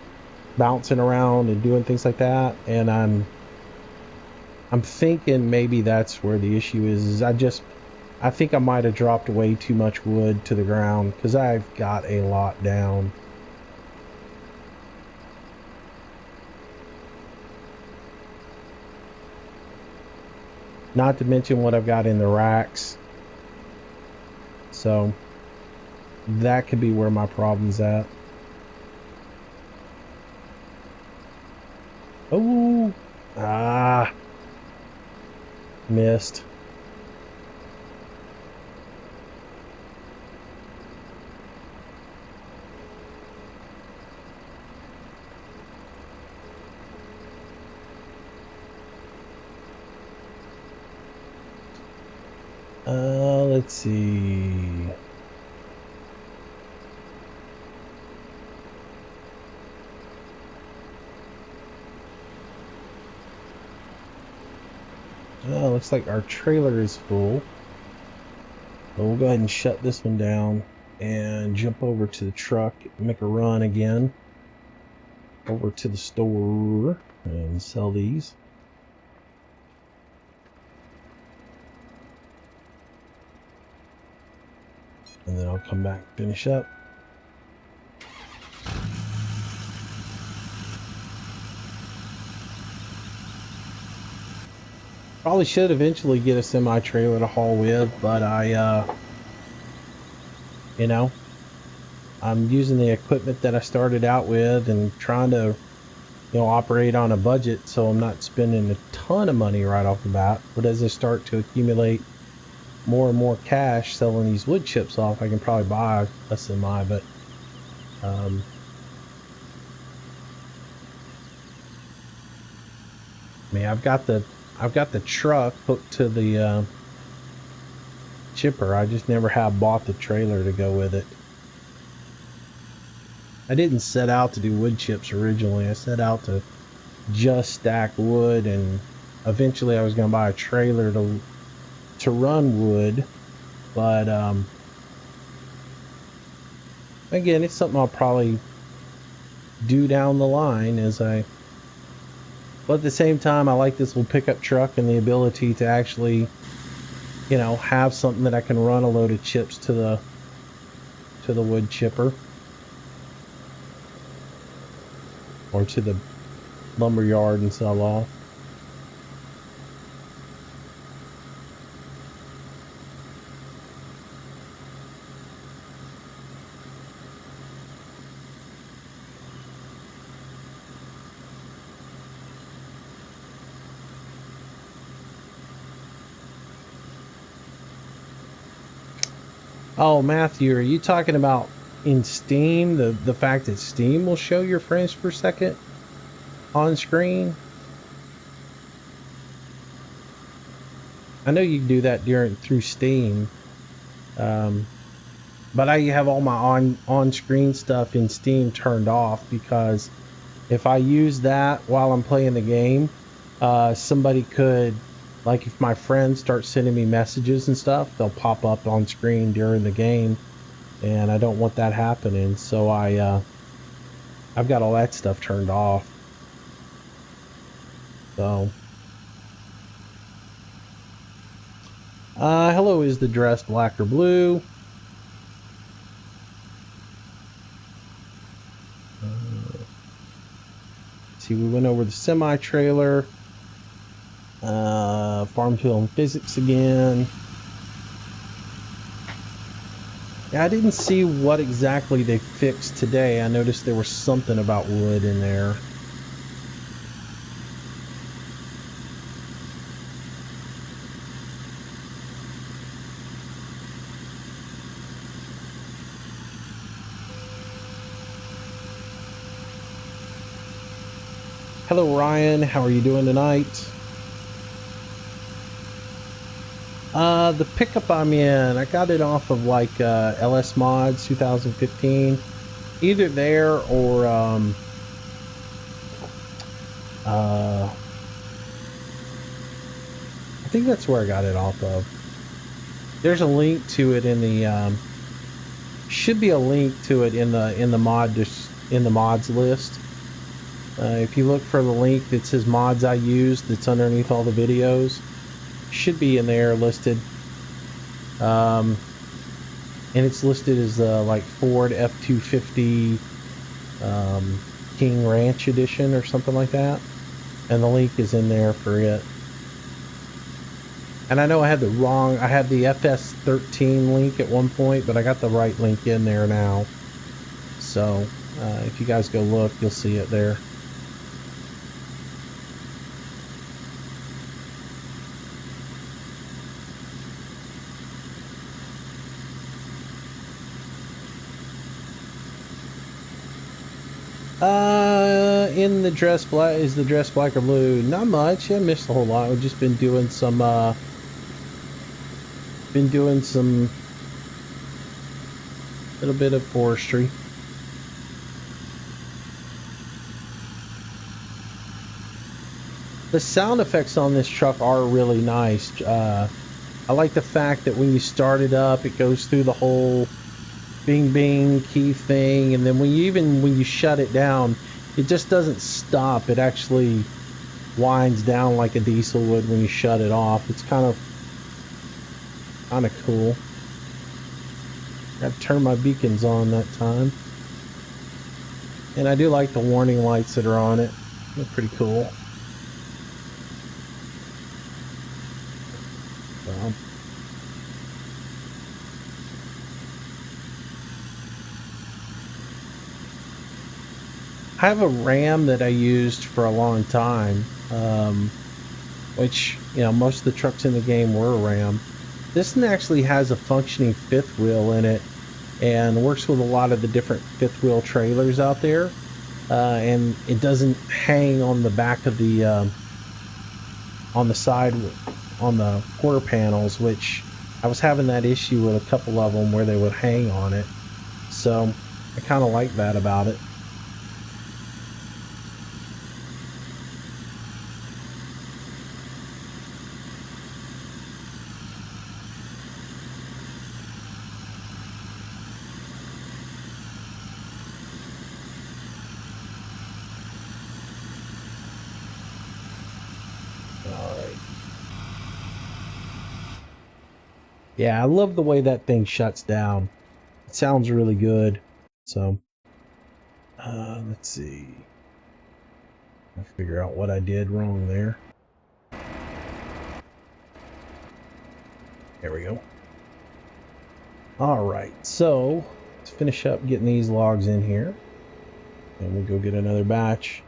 bouncing around and doing things like that. And I'm thinking maybe that's where the issue is I think I might have dropped way too much wood to the ground, because I've got a lot down. Not to mention what I've got in the racks. So that could be where my problem's at. Oh, missed. Let's see. Oh, looks like our trailer is full. So we'll go ahead and shut this one down and jump over to the truck, make a run again over to the store and sell these. And then I'll come back and finish up. Probably should eventually get a semi-trailer to haul with, but you know, I'm using the equipment that I started out with and trying to, you know, operate on a budget, so I'm not spending a ton of money right off the bat. But as I start to accumulate more and more cash selling these wood chips off, I can probably buy a semi, but I mean, I've got the truck hooked to the chipper. I just never have bought the trailer to go with it. I didn't set out to do wood chips originally. I set out to just stack wood, and eventually I was going to buy a trailer to run wood, but again, it's something I'll probably do down the line but at the same time, I like this little pickup truck and the ability to actually, you know, have something that I can run a load of chips to the wood chipper or to the lumber yard and sell off. Oh, Matthew, are you talking about in Steam, the fact that Steam will show your frames per second on screen? I know you can do that through Steam, but I have all my on-screen stuff in Steam turned off, because if I use that while I'm playing the game, somebody could, like, if my friends start sending me messages and stuff, they'll pop up on screen during the game, and I don't want that happening. So I've got all that stuff turned off. So, hello, is the dress black or blue? See, we went over the semi-trailer. Farm Film Physics again. Yeah, I didn't see what exactly they fixed today. I noticed there was something about wood in there. Hello, Ryan. How are you doing tonight? The pickup I'm in, I got it off of like LS Mods 2015. Either there or I think that's where I got it off of. There's a link to it in the should be a link to it in the mods list. If you look for the link that says mods I used, that's underneath all the videos, should be in there listed. And it's listed as like Ford F-250 King Ranch Edition or something like that, and the link is in there for it. And I know I had the FS13 link at one point, but I got the right link in there now. So if you guys go look, you'll see it there. In the dress black, is the dress black or blue? Not much. I missed a whole lot. We've just been doing some little bit of forestry. The sound effects on this truck are really nice. I like the fact that when you start it up, it goes through the whole bing bing key thing, and then when you shut it down, it just doesn't stop. It actually winds down like a diesel would when you shut it off. It's kind of cool. I have to turn my beacons on that time, and I do like the warning lights that are on it. They're pretty cool. So, I have a Ram that I used for a long time, which, you know, most of the trucks in the game were a Ram. This one actually has a functioning fifth wheel in it and works with a lot of the different fifth wheel trailers out there. And it doesn't hang on the back of the on the side on the quarter panels, which I was having that issue with a couple of them where they would hang on it. So I kind of like that about it. All right. Yeah, I love the way that thing shuts down. It sounds really good. So let's see. I'll figure out what I did wrong there. There we go. All right, so let's finish up getting these logs in here, and we'll go get another batch.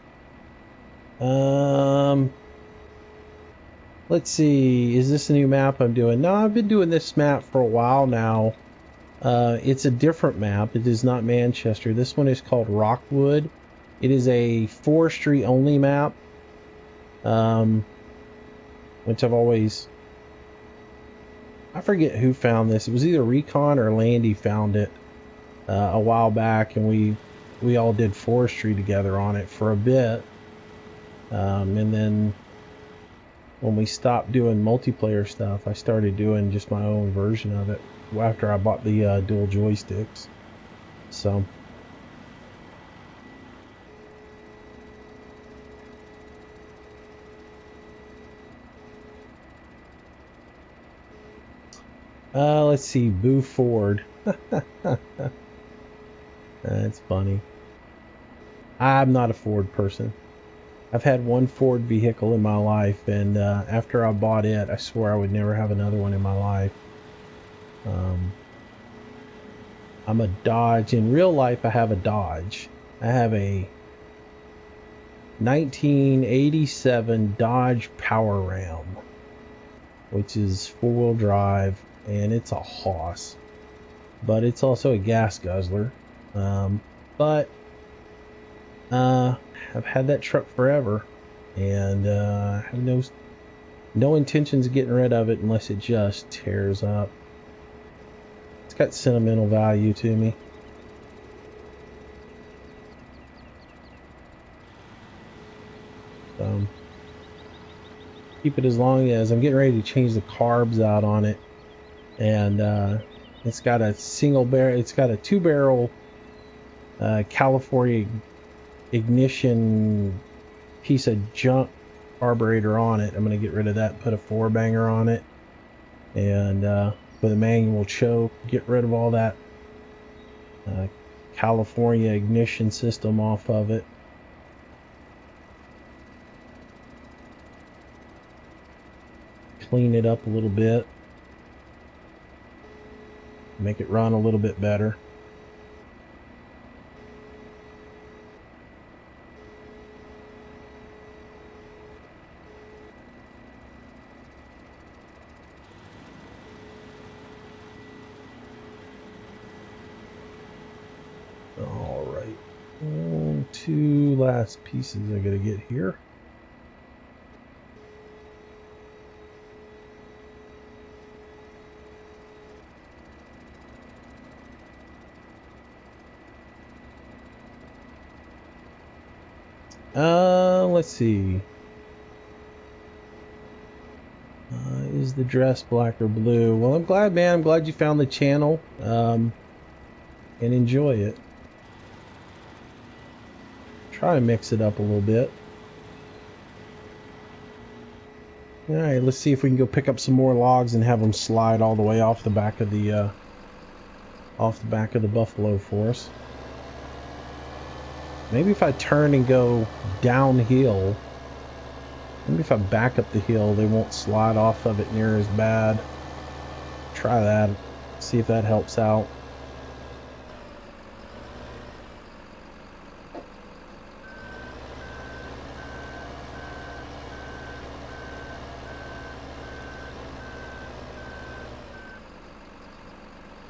Let's see. Is this a new map I'm doing? No, I've been doing this map for a while now. It's a different map. It is not Manchester. This one is called Rockwood. It is a forestry only map, which I've always... I forget who found this. It was either Recon or Landy found it a while back, and we all did forestry together on it for a bit. And then when we stopped doing multiplayer stuff, I started doing just my own version of it after I bought the dual joysticks. So let's see, Boo Ford. That's funny. I'm not a Ford person. I've had one Ford vehicle in my life, and after I bought it, I swore I would never have another one in my life. I'm a Dodge. In real life, I have a Dodge. I have a 1987 Dodge Power Ram, which is four-wheel drive, and it's a hoss. But it's also a gas guzzler. But I've had that truck forever, and I have no intentions of getting rid of it unless it just tears up. It's got sentimental value to me. Keep it as long as I'm getting ready to change the carbs out on it, and it's got a single barrel. It's got a 2-barrel California ignition piece of junk carburetor on it. I'm going to get rid of that, put a 4-banger on it, and with a manual choke, get rid of all that California ignition system off of it. Clean it up a little bit, make it run a little bit better. All right, 2 last pieces I gotta get here. Let's see. Is the dress black or blue? Well, I'm glad, man. I'm glad you found the channel, and enjoy it. Try to mix it up a little bit. All right, let's see if we can go pick up some more logs and have them slide all the way off the back of the buffalo for us. Maybe if I turn and go downhill, maybe if I back up the hill, they won't slide off of it near as bad. Try that, see if that helps out.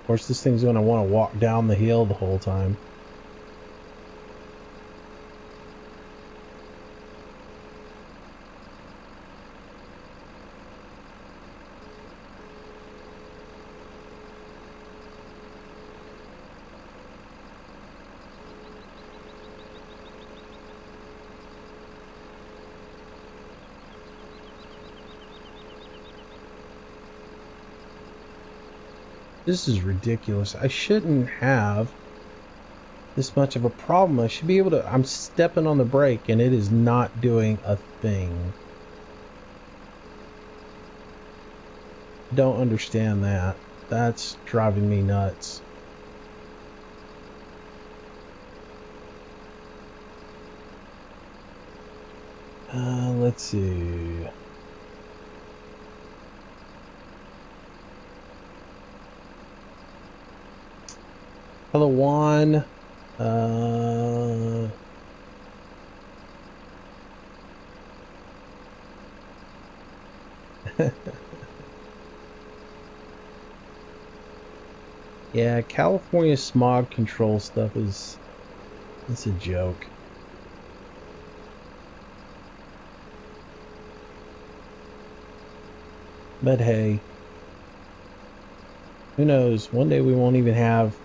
Of course, this thing's going to want to walk down the hill the whole time. This is ridiculous. I shouldn't have this much of a problem. I should be able to... I'm stepping on the brake and it is not doing a thing. Don't understand that. That's driving me nuts. Let's see. Hello, Juan. Yeah, California smog control stuff is... it's a joke. But hey, who knows? One day we won't even have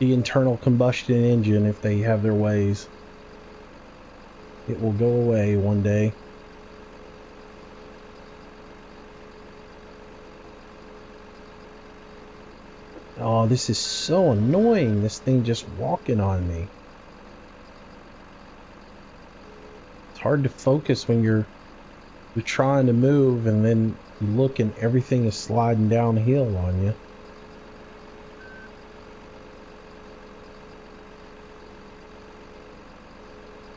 the internal combustion engine if they have their ways. It will go away one day. Oh, this is so annoying, this thing just walking on me. It's hard to focus when you're trying to move and then you look and everything is sliding downhill on you.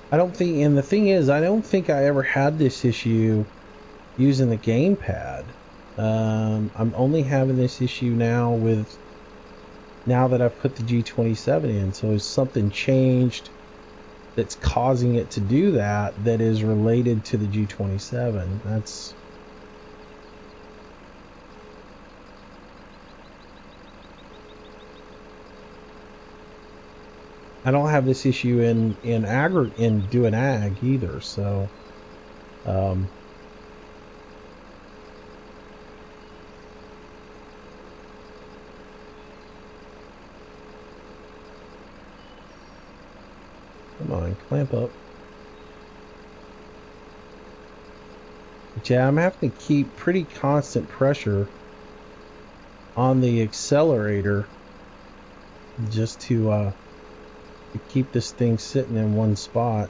I don't think, and the thing is, I don't think I ever had this issue using the gamepad. I'm only having this issue now that I've put the G27 in. So has something changed that's causing it to do that is related to the G27? That's... I don't have this issue in doing ag either, so come on, clamp up. But yeah, I'm having to keep pretty constant pressure on the accelerator just to keep this thing sitting in one spot.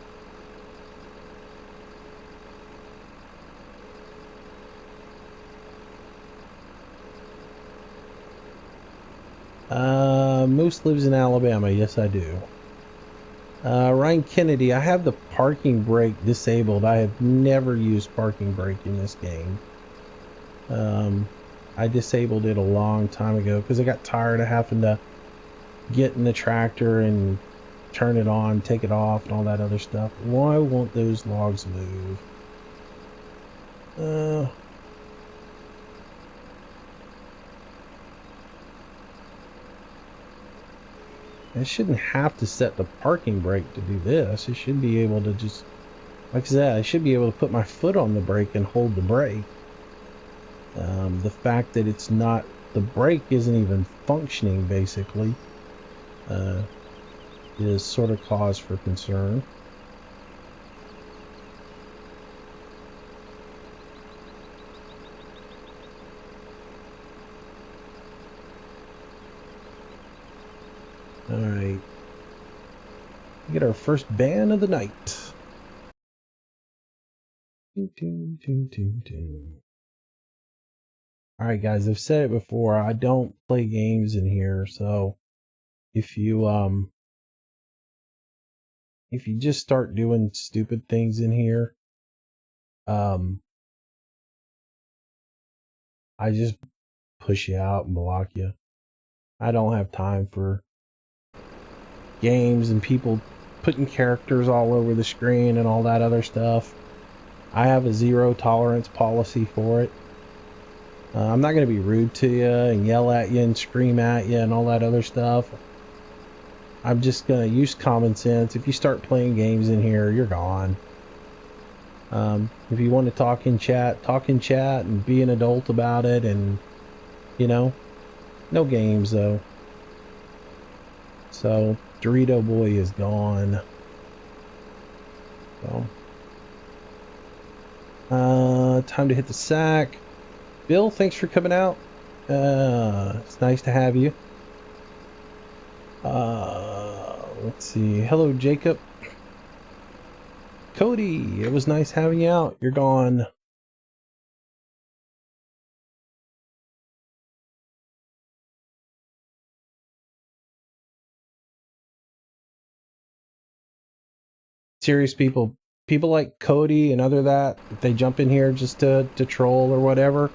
Moose lives in Alabama. Yes, I do. Ryan Kennedy, I have the parking brake disabled. I have never used parking brake in this game. I disabled it a long time ago because I got tired of having to get in the tractor and turn it on, take it off, and all that other stuff. Why won't those logs move? I shouldn't have to set the parking brake to do this. I should be able to just, like I said, I should be able to put my foot on the brake and hold the brake. The fact that it's not, the brake isn't even functioning basically, is sort of cause for concern. Alright. We get our first ban of the night. Alright guys, I've said it before, I don't play games in here, so if you just start doing stupid things in here, I just push you out and block you. I don't have time for games and people putting characters all over the screen and all that other stuff. I have a zero tolerance policy for it. I'm not going to be rude to you and yell at you and scream at you and all that other stuff. I'm just going to use common sense. If you start playing games in here, you're gone. If you want to talk in chat and be an adult about it, and, you know, no games though. So, Dorito Boy is gone. So, time to hit the sack. Bill, thanks for coming out. It's nice to have you. Let's see. Hello, Jacob. Cody, it was nice having you out. You're gone. Serious people like Cody and if they jump in here just to troll or whatever,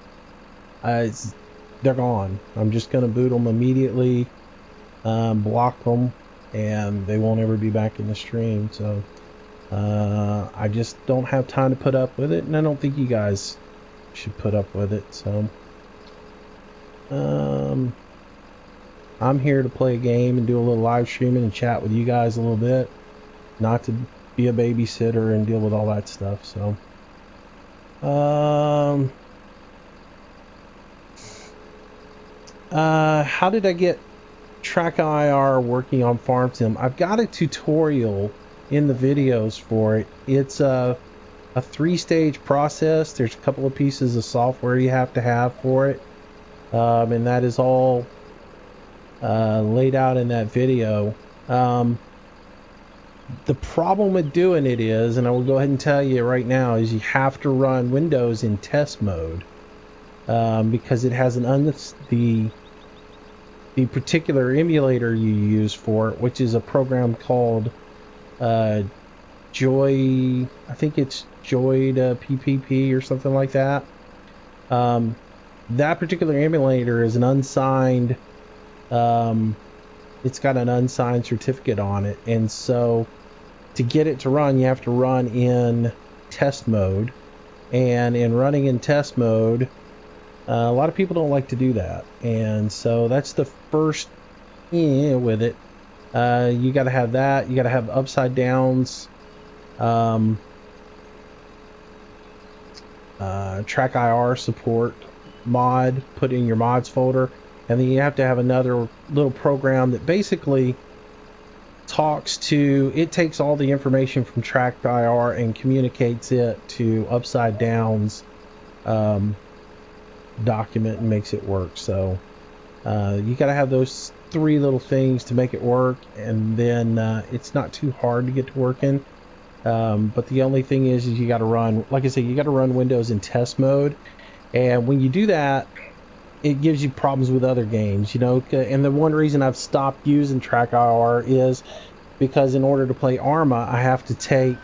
they're gone. I'm just gonna boot them immediately, block them, and they won't ever be back in the stream. So I just don't have time to put up with it, and I don't think you guys should put up with it. So I'm here to play a game and do a little live streaming and chat with you guys a little bit, not to be a babysitter and deal with all that stuff. So how did I get Track IR working on Farm Sim? I've got a tutorial in the videos for it. It's a 3-stage process. There's a couple of pieces of software you have to have for it, and that is all laid out in that video. The problem with doing it is, and I will go ahead and tell you right now, is you have to run Windows in test mode, because it has the particular emulator you use for it, which is a program called Joy. I think it's Joy to PPP or something like that. That particular emulator is an unsigned. It's got an unsigned certificate on it, and so to get it to run, you have to run in test mode. And in running in test mode, a lot of people don't like to do that, and so that's the first with it. You got to have that. You got to have upside downs, Track IR support mod put in your mods folder. And then you have to have another little program that basically takes all the information from Track IR and communicates it to Upside Down's document and makes it work. So you got to have those 3 little things to make it work, and then it's not too hard to get to working. But the only thing is you got to run, like I said, you got to run Windows in test mode. And when you do that, it gives you problems with other games, you know. And the one reason I've stopped using Track IR is because in order to play Arma, I have to take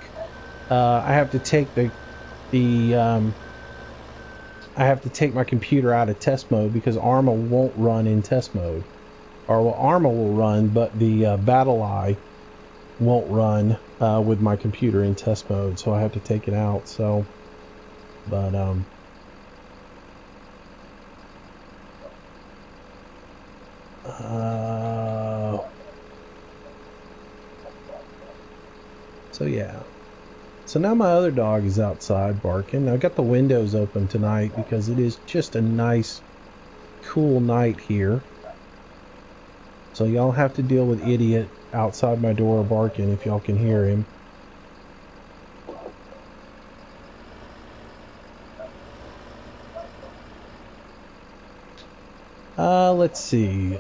my computer out of test mode, because Arma won't run in test mode. Or well, Arma will run, but the Battle Eye won't run with my computer in test mode, so I have to take it out. So, but so yeah. So now my other dog is outside barking. I've got the windows open tonight because it is just a nice, cool night here. So y'all have to deal with Idiot outside my door barking if y'all can hear him. Let's see.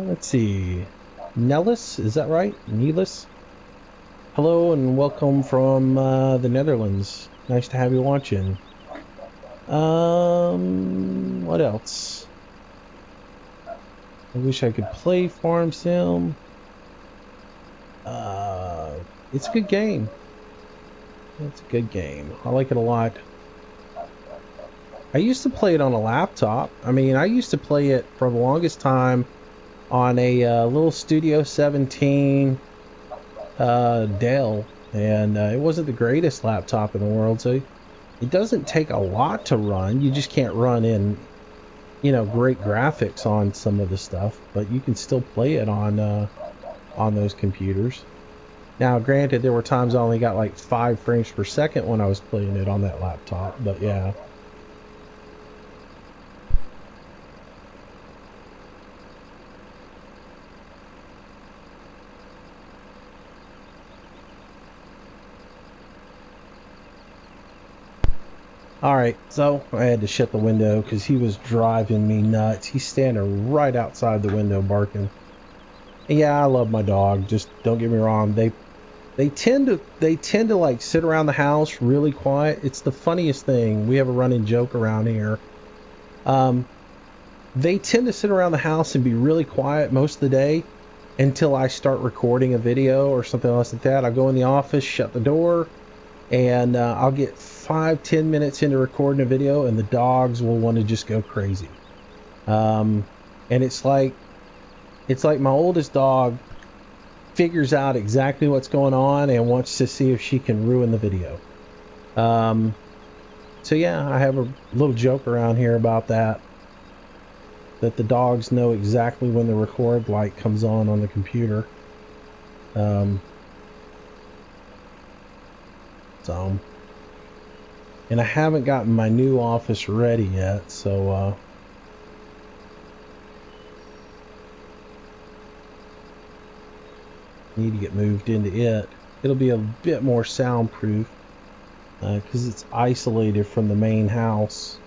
Let's see. Nellis, is that right? Nelis? Hello and welcome from the Netherlands. Nice to have you watching. What else? I wish I could play Farm Sim. It's a good game. It's a good game. I like it a lot. I used to play it on a laptop. I mean, I used to play it for the longest time on a little Studio 17 Dell, and it wasn't the greatest laptop in the world, so it doesn't take a lot to run. You just can't run in, you know, great graphics on some of the stuff, but you can still play it on those computers. Now, granted, there were times I only got like 5 frames per second when I was playing it on that laptop, but yeah. Alright, so I had to shut the window because he was driving me nuts. He's standing right outside the window barking. And yeah, I love my dog, just don't get me wrong. They tend to like sit around the house really quiet. It's the funniest thing. We have a running joke around here. They tend to sit around the house and be really quiet most of the day until I start recording a video or something else like that. I'll go in the office, shut the door, and I'll get 5-10 minutes into recording a video, and the dogs will want to just go crazy. And it's like my oldest dog figures out exactly what's going on and wants to see if she can ruin the video. So yeah, I have a little joke around here about that the dogs know exactly when the record light comes on the computer. So, and I haven't gotten my new office ready yet, so need to get moved into it. It'll be a bit more soundproof because it's isolated from the main house.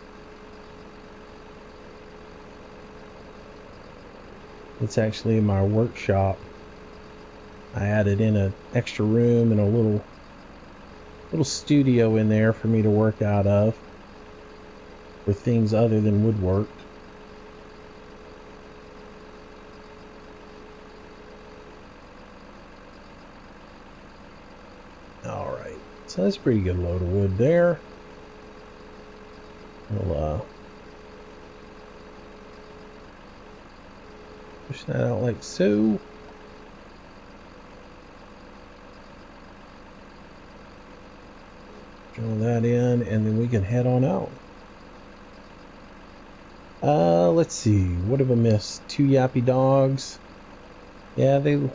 It's actually in my workshop. I added in an extra room and a little studio in there for me to work out of for things other than woodwork. Alright, so that's a pretty good load of wood there. We'll push that out like so. Draw that in, and then we can head on out. Let's see. What have I missed? 2 yappy dogs. Yeah, they... you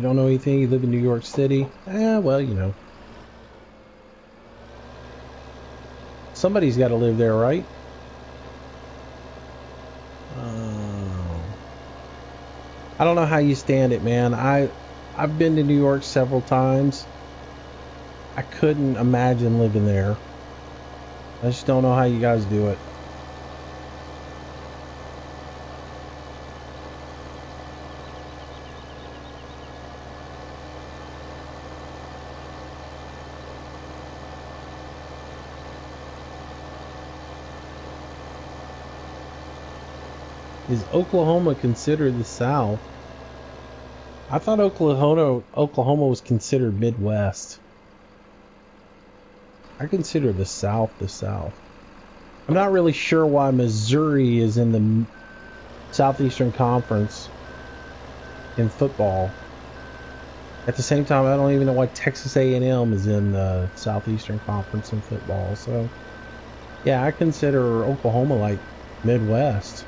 don't know anything? You live in New York City? Well, you know. Somebody's got to live there, right? I don't know how you stand it, man. I've been to New York several times. I couldn't imagine living there. I just don't know how you guys do it. Is Oklahoma considered the South? I thought Oklahoma was considered Midwest. I consider the South the South. I'm not really sure why Missouri is in the Southeastern Conference in football. At the same time, I don't even know why Texas A&M is in the Southeastern Conference in football. So, yeah, I consider Oklahoma like Midwest.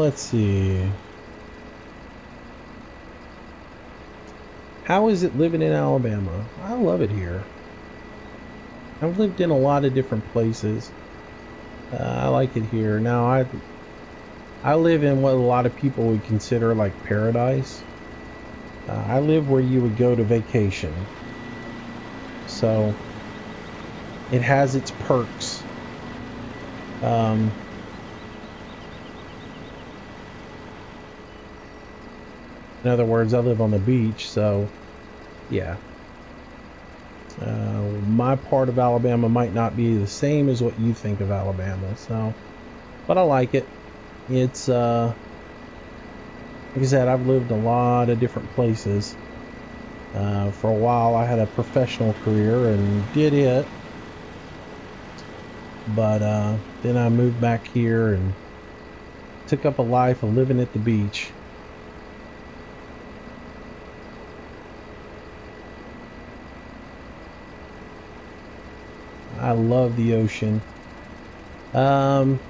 Let's see. How is it living in Alabama? I love it here. I've lived in a lot of different places. I like it here. Now I live in what a lot of people would consider like paradise. I live where you would go to vacation, so it has its perks. Um, in other words, I live on the beach, so yeah. My part of Alabama might not be the same as what you think of Alabama, so, but I like it. It's like I said, I've lived a lot of different places. For a while, I had a professional career and did it, but then I moved back here and took up a life of living at the beach. I love the ocean. Um,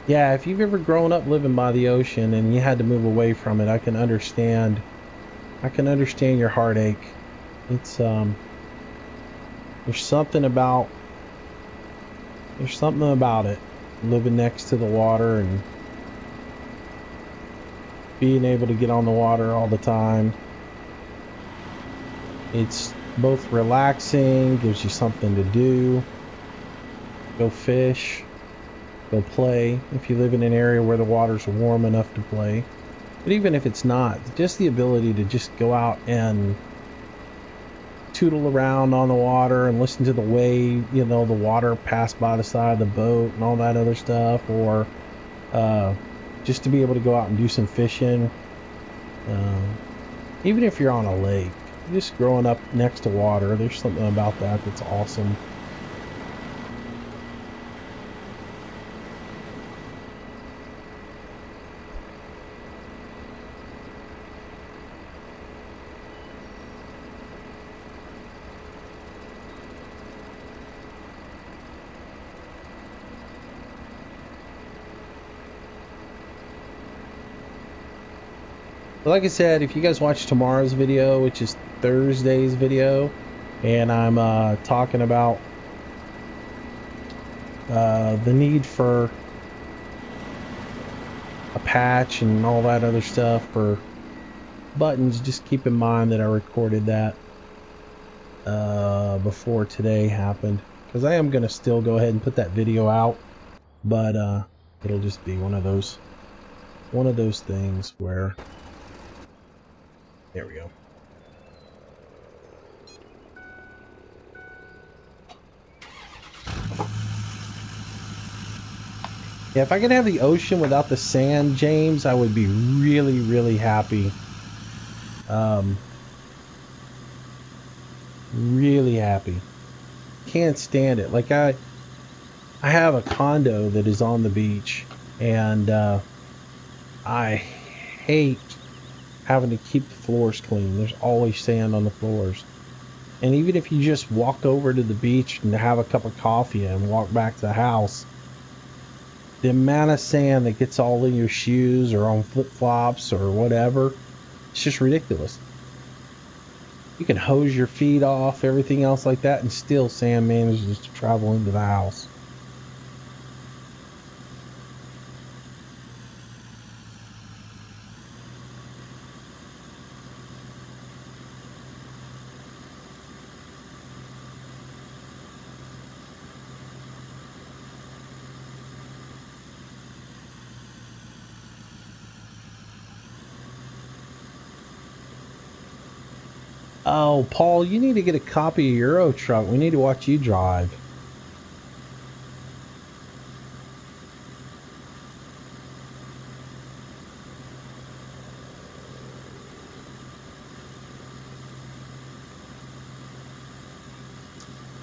yeah, if you've ever grown up living by the ocean and you had to move away from it, I can understand. I can understand your heartache. It's there's something about it, living next to the water and being able to get on the water all the time. It's both relaxing, gives you something to do. Go fish, go play if you live in an area where the water's warm enough to play. But even if it's not, just the ability to just go out and tootle around on the water and listen to the wave, the water pass by the side of the boat and all that other stuff, or just to be able to go out and do some fishing. Even if you're on a lake, just growing up next to water, there's something about that that's awesome. Like I said, if you guys watch tomorrow's video, which is Thursday's video, and I'm talking about the need for a patch and all that other stuff for buttons, just keep in mind that I recorded that before today happened, because I am going to still go ahead and put that video out, but it'll just be one of those things where, there we go. Yeah, if I could have the ocean without the sand, James, I would be really, really happy. Really happy. Can't stand it. Like I have a condo that is on the beach, and I hate having to keep the floors clean. There's always sand on the floors. And even if you just walk over to the beach and have a cup of coffee and walk back to the house, the amount of sand that gets all in your shoes or on flip-flops or whatever, it's just ridiculous. You can hose your feet off, everything else like that, and still sand manages to travel into the house. Oh, Paul, you need to get a copy of your Euro truck. We need to watch you drive.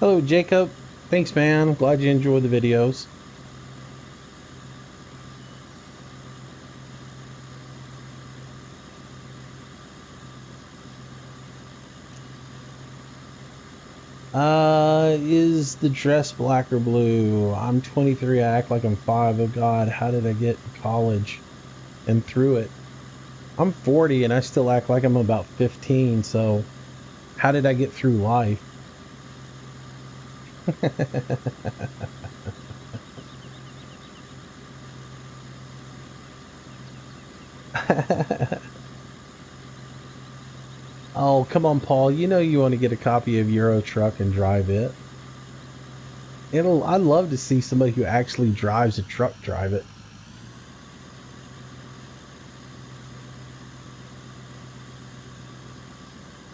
Hello, Jacob. Thanks, man. Glad you enjoyed the videos. Is the dress black or blue? I'm 23. I act like I'm 5. Oh God, how did I get to college and through it? I'm 40 and I still act like I'm about 15. So how did I get through life? Oh, come on, Paul. You know you want to get a copy of Euro Truck and drive it. I'd love to see somebody who actually drives a truck drive it.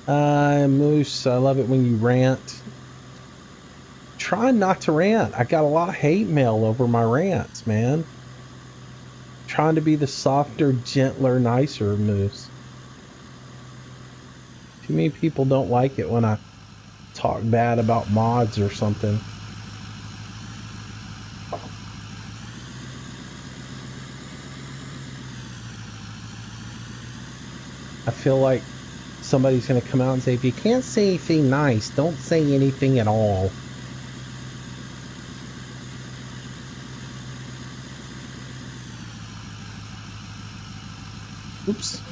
Moose, I love it when you rant. Try not to rant. I got a lot of hate mail over my rants, man. Trying to be the softer, gentler, nicer Moose. Too many people don't like it when I talk bad about mods or something. I feel like somebody's going to come out and say, if you can't say anything nice, don't say anything at all. Oops.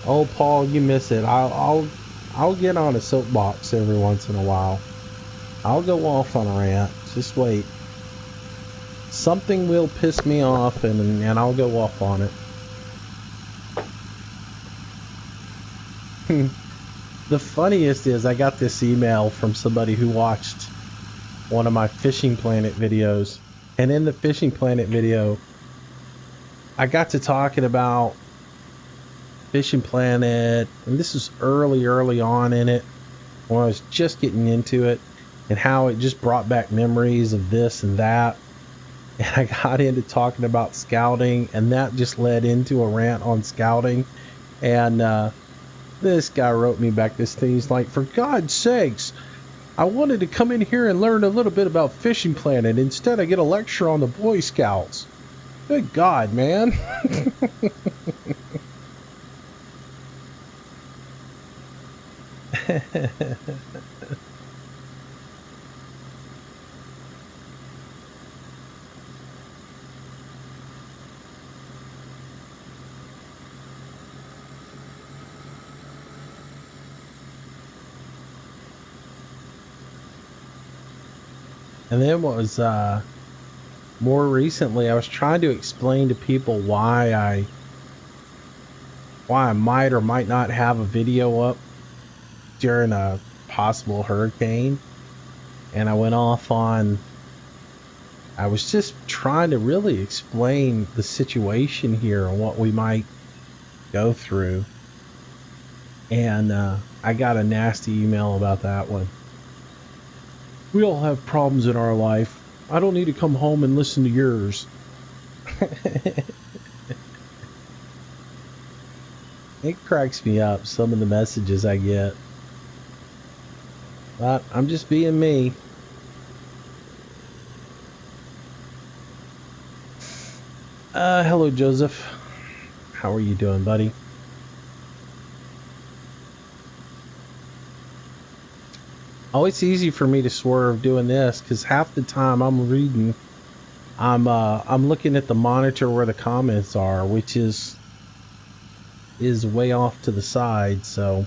Oh, Paul, you miss it. I'll get on a soapbox every once in a while. I'll go off on a rant. Just wait. Something will piss me off, and I'll go off on it. The funniest is I got this email from somebody who watched one of my Fishing Planet videos, and in the Fishing Planet video, I got to talking about Fishing Planet, and this was early on in it, when I was just getting into it, and how it just brought back memories of this and that. And I got into talking about scouting, and that just led into a rant on scouting. And this guy wrote me back this thing. He's like, for God's sakes, I wanted to come in here and learn a little bit about Fishing Planet. Instead, I get a lecture on the Boy Scouts. Good God, man. And then what was more recently, I was trying to explain to people why I might or might not have a video up during a possible hurricane. And I went off on, I was just trying to really explain the situation here and what we might go through. And I got a nasty email about that one. We all have problems in our life. I don't need to come home and listen to yours. It cracks me up, some of the messages I get. But I'm just being me. Hello, Joseph. How are you doing, buddy? Oh, it's easy for me to swerve doing this because half the time I'm reading, I'm looking at the monitor where the comments are, which is way off to the side, so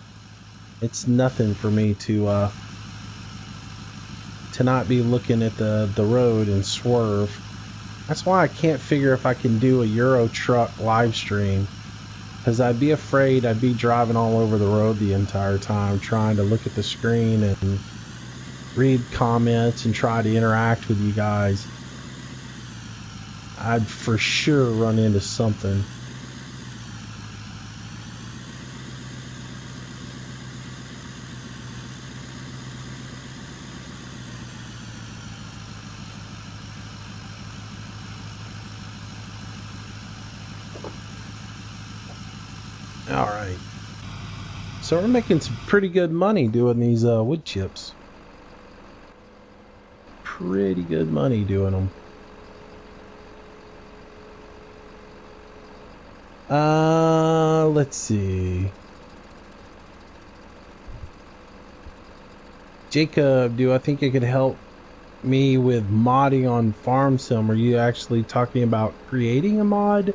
it's nothing for me to not be looking at the road and swerve. That's why I can't figure if I can do a Euro Truck live stream, because I'd be afraid I'd be driving all over the road the entire time trying to look at the screen and read comments and try to interact with you guys. I'd for sure run into something. All right. So we're making some pretty good money doing these wood chips. Pretty good money doing them. Let's see. Jacob, do I think you could help me with modding on Farm Sim? Are you actually talking about creating a mod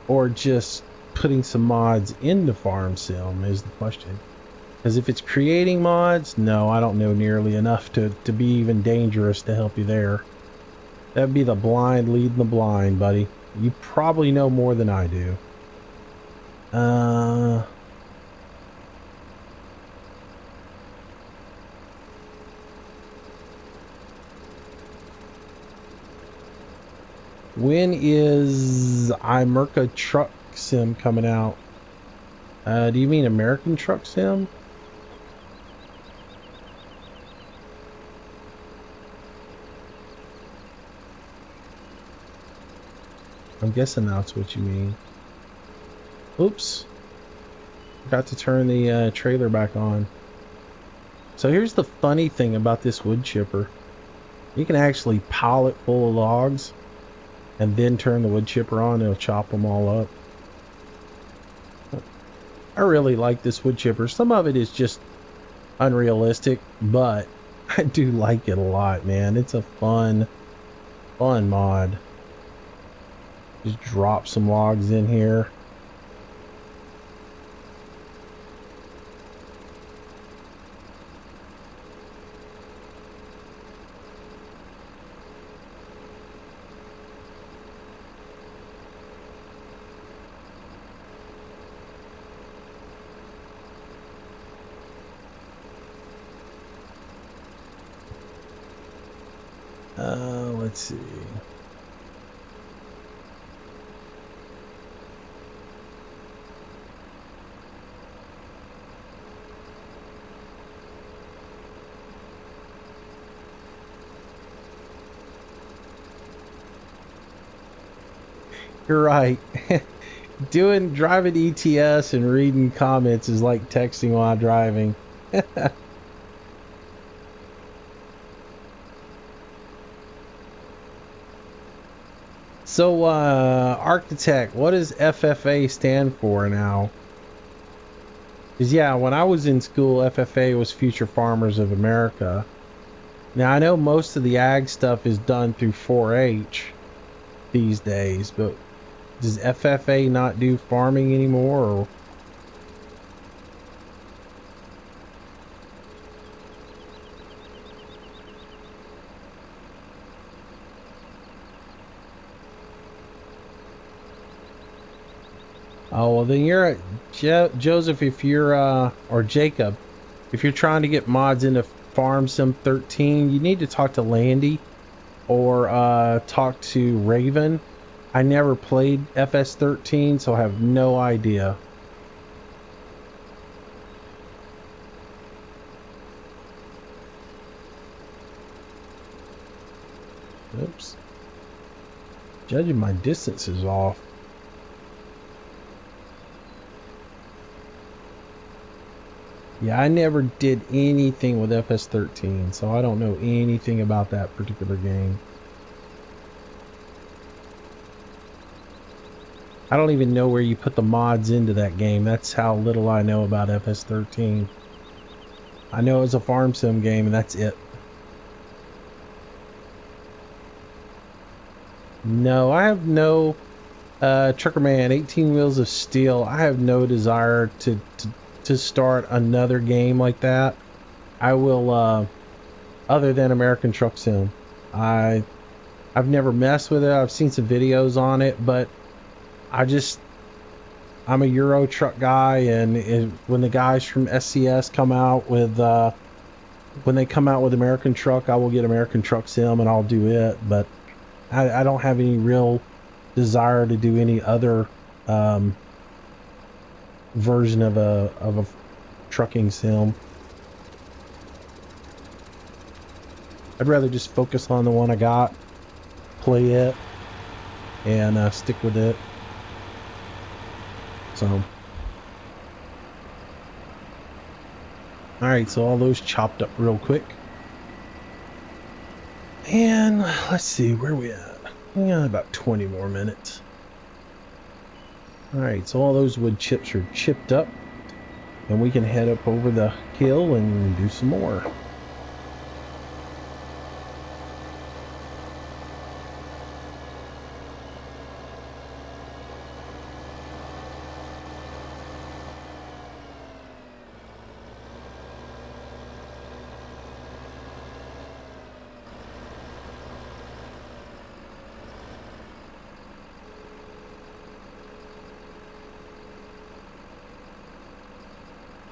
or just putting some mods into Farm Sim is the question. Because if it's creating mods, no, I don't know nearly enough to be even dangerous to help you there. That'd be the blind leading the blind, buddy. You probably know more than I do. When is Imerca Truck Sim coming out? Do you mean American Truck Sim? I'm guessing that's what you mean. Oops. Forgot to turn the trailer back on. So here's the funny thing about this wood chipper. You can actually pile it full of logs and then turn the wood chipper on. It'll chop them all up. I really like this wood chipper. Some of it is just unrealistic, but I do like it a lot, man. It's a fun mod. Just drop some logs in here. Let's see. You're right. Driving ETS and reading comments is like texting while driving. So, Architect, what does FFA stand for now? Because, yeah, when I was in school, FFA was Future Farmers of America. Now, I know most of the ag stuff is done through 4-H these days, but does FFA not do farming anymore? Or? Oh, well, then you're Joseph, if you're or Jacob, if you're trying to get mods into Farm Sim 13, you need to talk to Landy or talk to Raven. I never played FS13, so I have no idea. Oops. Judging my distance is off. Yeah, I never did anything with FS13, so I don't know anything about that particular game. I don't even know where you put the mods into that game. That's how little I know about FS13. I know it's a farm sim game, and that's it. No, I have no Truckerman 18 Wheels of Steel. I have no desire to start another game like that. I will other than American Truck Sim. I've never messed with it. I've seen some videos on it, but I'm a Euro truck guy, and when the guys from SCS come out with when they come out with American Truck, I will get American Truck Sim and I'll do it, but I don't have any real desire to do any other version of a trucking sim. I'd rather just focus on the one I got, play it, and stick with it. So, alright, so all those chopped up real quick. And let's see, where are we at? Yeah, about 20 more minutes. Alright, so all those wood chips are chipped up, and we can head up over the hill and do some more.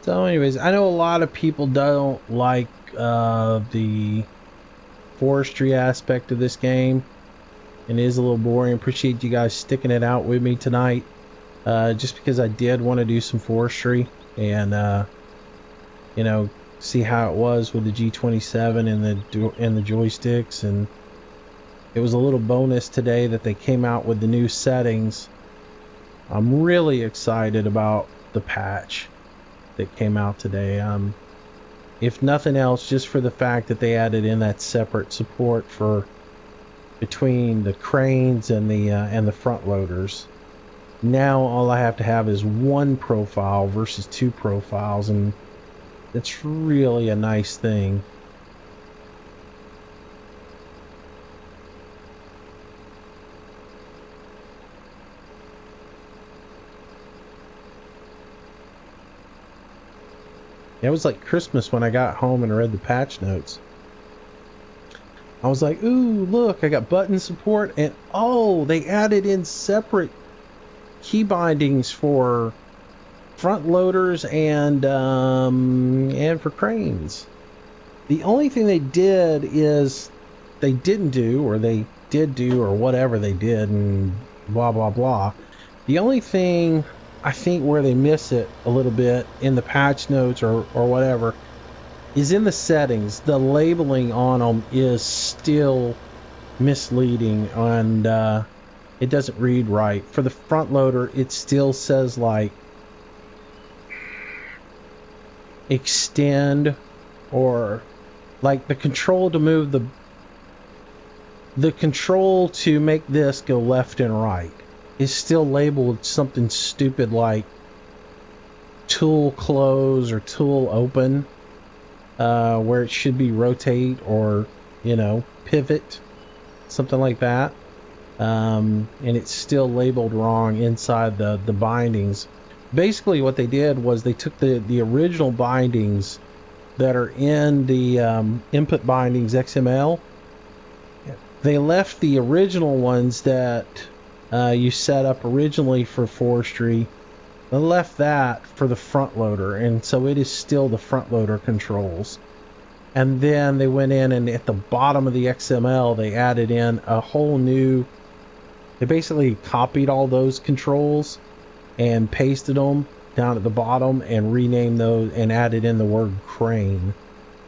So anyways, I know a lot of people don't like the forestry aspect of this game, and it is a little boring. Appreciate you guys sticking it out with me tonight, just because I did want to do some forestry and you know, see how it was with the G27 and the joysticks. And it was a little bonus today that they came out with the new settings. I'm really excited about the patch that came out today. If nothing else, just for the fact that they added in that separate support for between the cranes and the front loaders. Now all I have to have is one profile versus two profiles, and it's really a nice thing. It was like Christmas when I got home and read the patch notes. I was like, ooh, look, I got button support, and oh, they added in separate key bindings for front loaders and for cranes. The only thing they did is they didn't do, or they did do, or whatever they did, and blah blah blah. The only thing I think where they miss it a little bit in the patch notes or whatever is in the settings. The labeling on them is still misleading, and it doesn't read right. For the front loader, it still says like extend, or like the control to move the control to make this go left and right is still labeled something stupid like tool close or tool open, where it should be rotate or, you know, pivot, something like that. And it's still labeled wrong inside the bindings. Basically what they did was they took the original bindings that are in the input bindings XML. They left the original ones that you set up originally for forestry. They left that for the front loader, and so it is still the front loader controls. And then they went in and at the bottom of the XML they added in a whole new, they basically copied all those controls and pasted them down at the bottom and renamed those and added in the word crane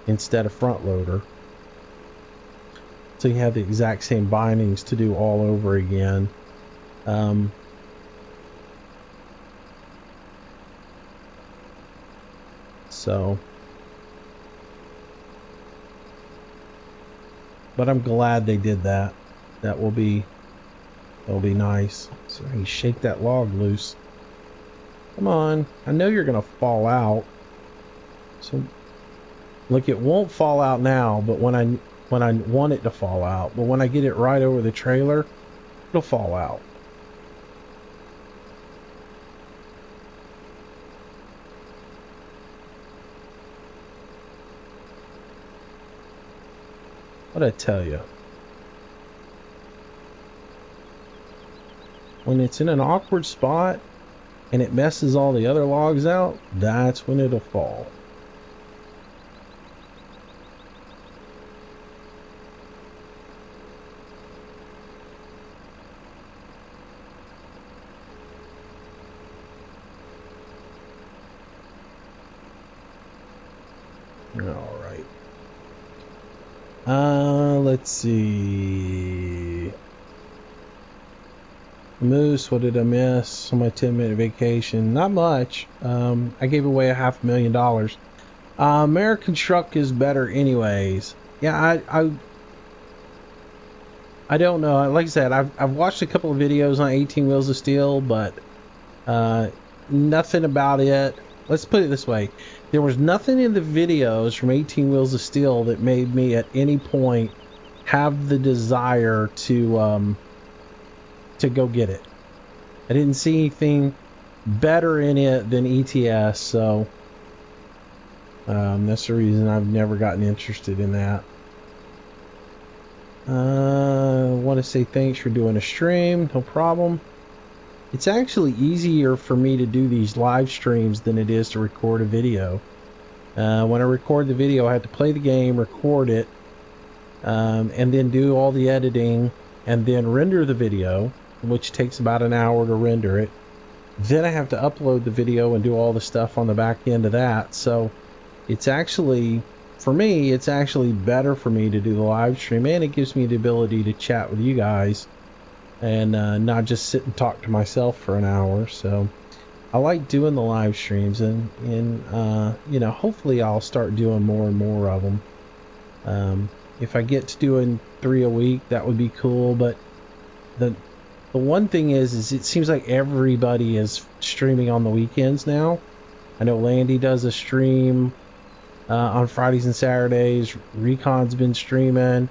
instead of front loader. So you have the exact same bindings to do all over again. But I'm glad they did that. That'll be nice. So you shake that log loose. Come on, I know you're gonna fall out. So look, it won't fall out now, but when I want it to fall out, but when I get it right over the trailer, it'll fall out. What'd I tell you? When it's in an awkward spot and it messes all the other logs out, that's when it'll fall. All right. Let's see. Moose, what did I miss on my 10-minute vacation? Not much. I gave away $500,000. American Truck is better anyways. Yeah, I don't know. Like I said, I've watched a couple of videos on 18 Wheels of Steel, but nothing about it. Let's put it this way. There was nothing in the videos from 18 Wheels of Steel that made me at any point have the desire to go get it. I didn't see anything better in it than ETS, so that's the reason I've never gotten interested in that. I want to say thanks for doing a stream. No problem. It's actually easier for me to do these live streams than it is to record a video. When I record the video, I have to play the game, record it, and then do all the editing, and then render the video, which takes about an hour to render it. Then I have to upload the video and do all the stuff on the back end of that. So it's actually, for me, it's actually better for me to do the live stream, and it gives me the ability to chat with you guys and not just sit and talk to myself for an hour. So I like doing the live streams, and you know, hopefully I'll start doing more and more of them. If I get to doing 3 a week, that would be cool. But the one thing is it seems like everybody is streaming on the weekends now. I know Landy does a stream on Fridays and Saturdays. Recon's been streaming,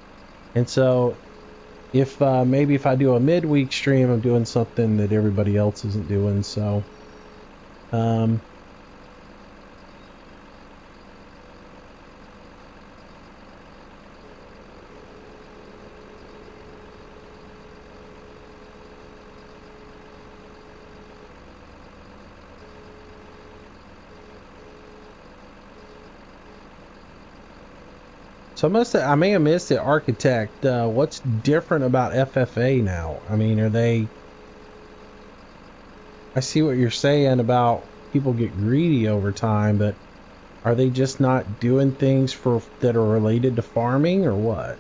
and so if maybe if I do a midweek stream, I'm doing something that everybody else isn't doing. So I may have missed it, Architect. What's different about FFA now? I mean, are they? I see what you're saying about people get greedy over time, but are they just not doing things that are related to farming, or what?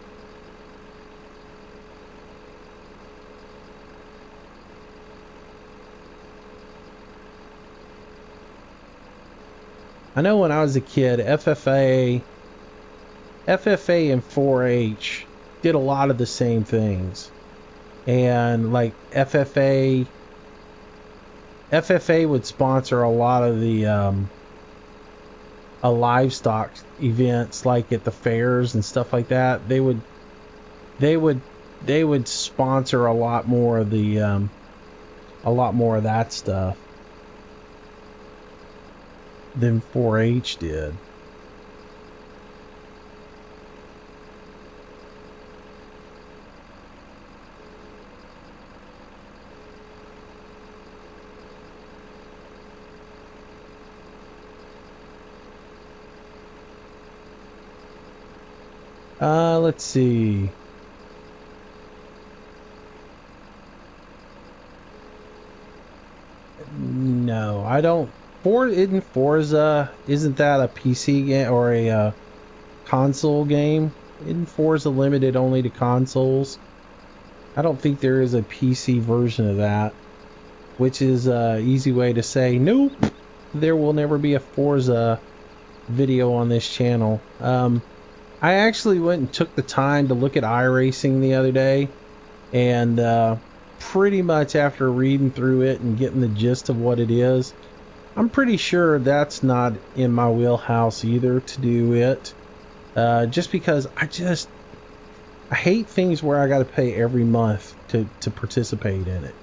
I know when I was a kid, FFA and 4-H did a lot of the same things. And like FFA would sponsor a lot of the livestock events, like at the fairs and stuff like that. They would sponsor a lot more of that stuff than 4-H did. Let's see. No, I don't. Isn't Forza, isn't that a PC game or a console game? Isn't Forza limited only to consoles? I don't think there is a PC version of that, which is an easy way to say, nope, there will never be a Forza video on this channel. I actually went and took the time to look at iRacing the other day, and pretty much after reading through it and getting the gist of what it is, I'm pretty sure that's not in my wheelhouse either to do it. Just because I hate things where I got to pay every month to participate in it,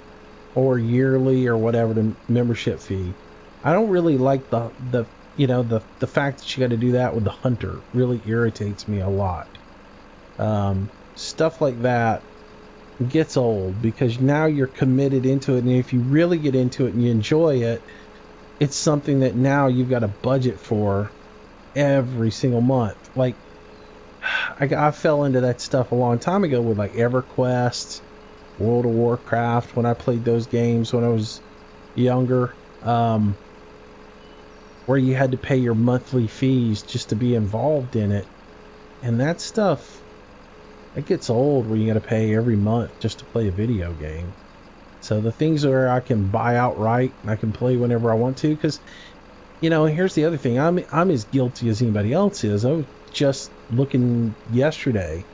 or yearly or whatever, the membership fee. I don't really like the fact that you got to do that with the hunter. Really irritates me a lot. Stuff like that gets old because now you're committed into it, and if you really get into it and you enjoy it, it's something that now you've got a budget for every single month. Like I fell into that stuff a long time ago with like EverQuest, World of Warcraft, when I played those games when I was younger, where you had to pay your monthly fees just to be involved in it. And that stuff, it gets old where you got to pay every month just to play a video game. So the things where I can buy outright and I can play whenever I want to, because, here's the other thing. I'm as guilty as anybody else is. I was just looking yesterday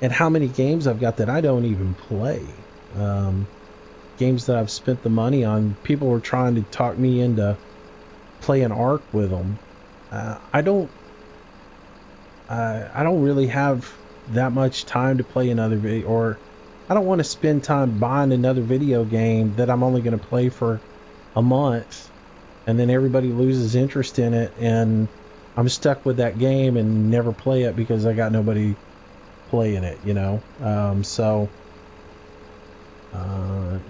at how many games I've got that I don't even play. Games that I've spent the money on. People were trying to talk me into playing Ark with them. I don't really have that much time to play another video, or I don't want to spend time buying another video game that I'm only going to play for a month, and then everybody loses interest in it, and I'm stuck with that game and never play it because I got nobody playing it, So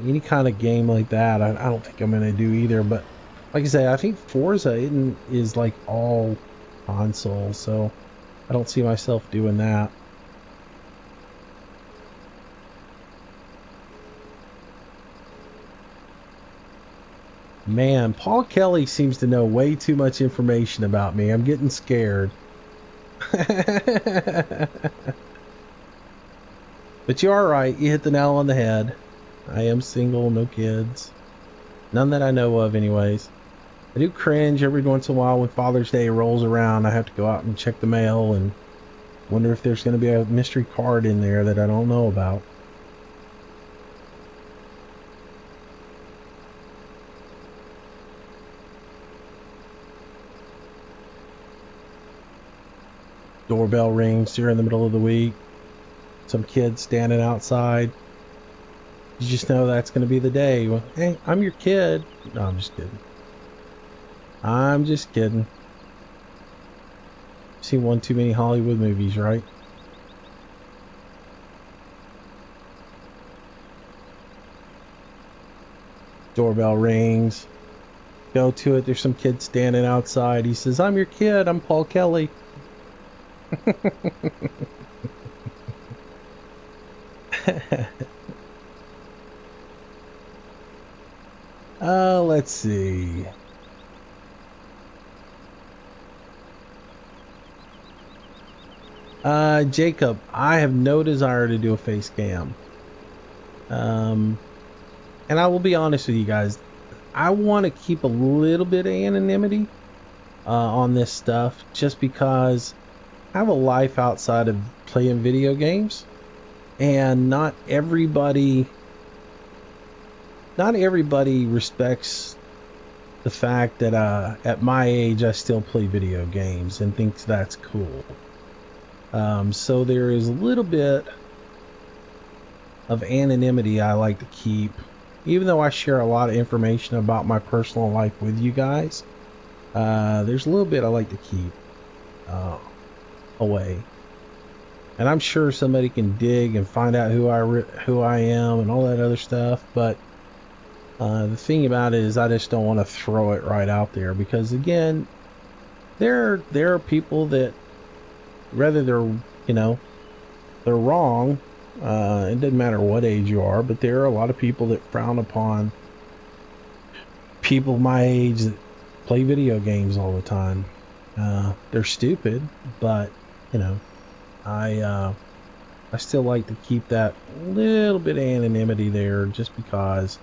Any kind of game like that, I don't think I'm going to do either. But like I say, I think Forza is like all console, so I don't see myself doing that. Man, Paul Kelly seems to know way too much information about me. I'm getting scared. But you are right. You hit the nail on the head. I am single, no kids. None that I know of, anyways. I do cringe every once in a while when Father's Day rolls around. I have to go out and check the mail and wonder if there's going to be a mystery card in there that I don't know about. Doorbell rings during the middle of the week. Some kid standing outside. You just know that's going to be the day. Well, hey, I'm your kid. No, I'm just kidding. I'm just kidding. Seen one too many Hollywood movies, right? Doorbell rings. Go to it. There's some kid standing outside. He says, I'm your kid. I'm Paul Kelly. Let's see. Jacob, I have no desire to do a face cam. And I will be honest with you guys. I want to keep a little bit of anonymity on this stuff just because I have a life outside of playing video games, and not everybody respects the fact that at my age I still play video games and thinks that's cool. So there is a little bit of anonymity I like to keep, even though I share a lot of information about my personal life with you guys. There's a little bit I like to keep away, and I'm sure somebody can dig and find out who I am and all that other stuff. But the thing about it is, I just don't want to throw it right out there, because again, there are people that, whether they're wrong. It doesn't matter what age you are, but there are a lot of people that frown upon people my age that play video games all the time. They're stupid, but I still like to keep that little bit of anonymity there, just because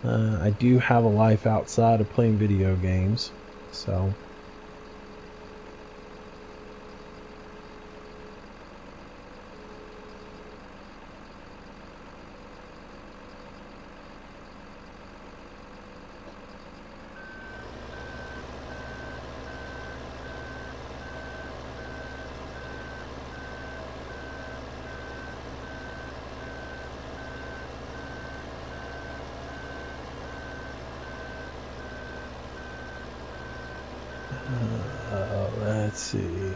I do have a life outside of playing video games. So let's see.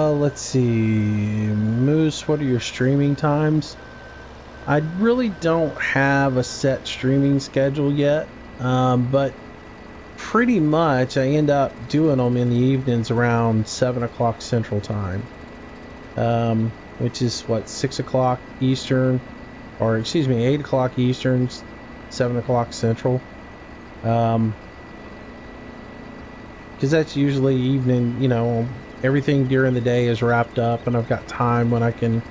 Let's see. Moose, what are your streaming times? I really don't have a set streaming schedule yet, but pretty much I end up doing them in the evenings around 7 o'clock Central Time, which is what, 6 o'clock Eastern, or excuse me, 8 o'clock Eastern, 7 o'clock Central, because that's usually evening. Everything during the day is wrapped up and I've got time when I can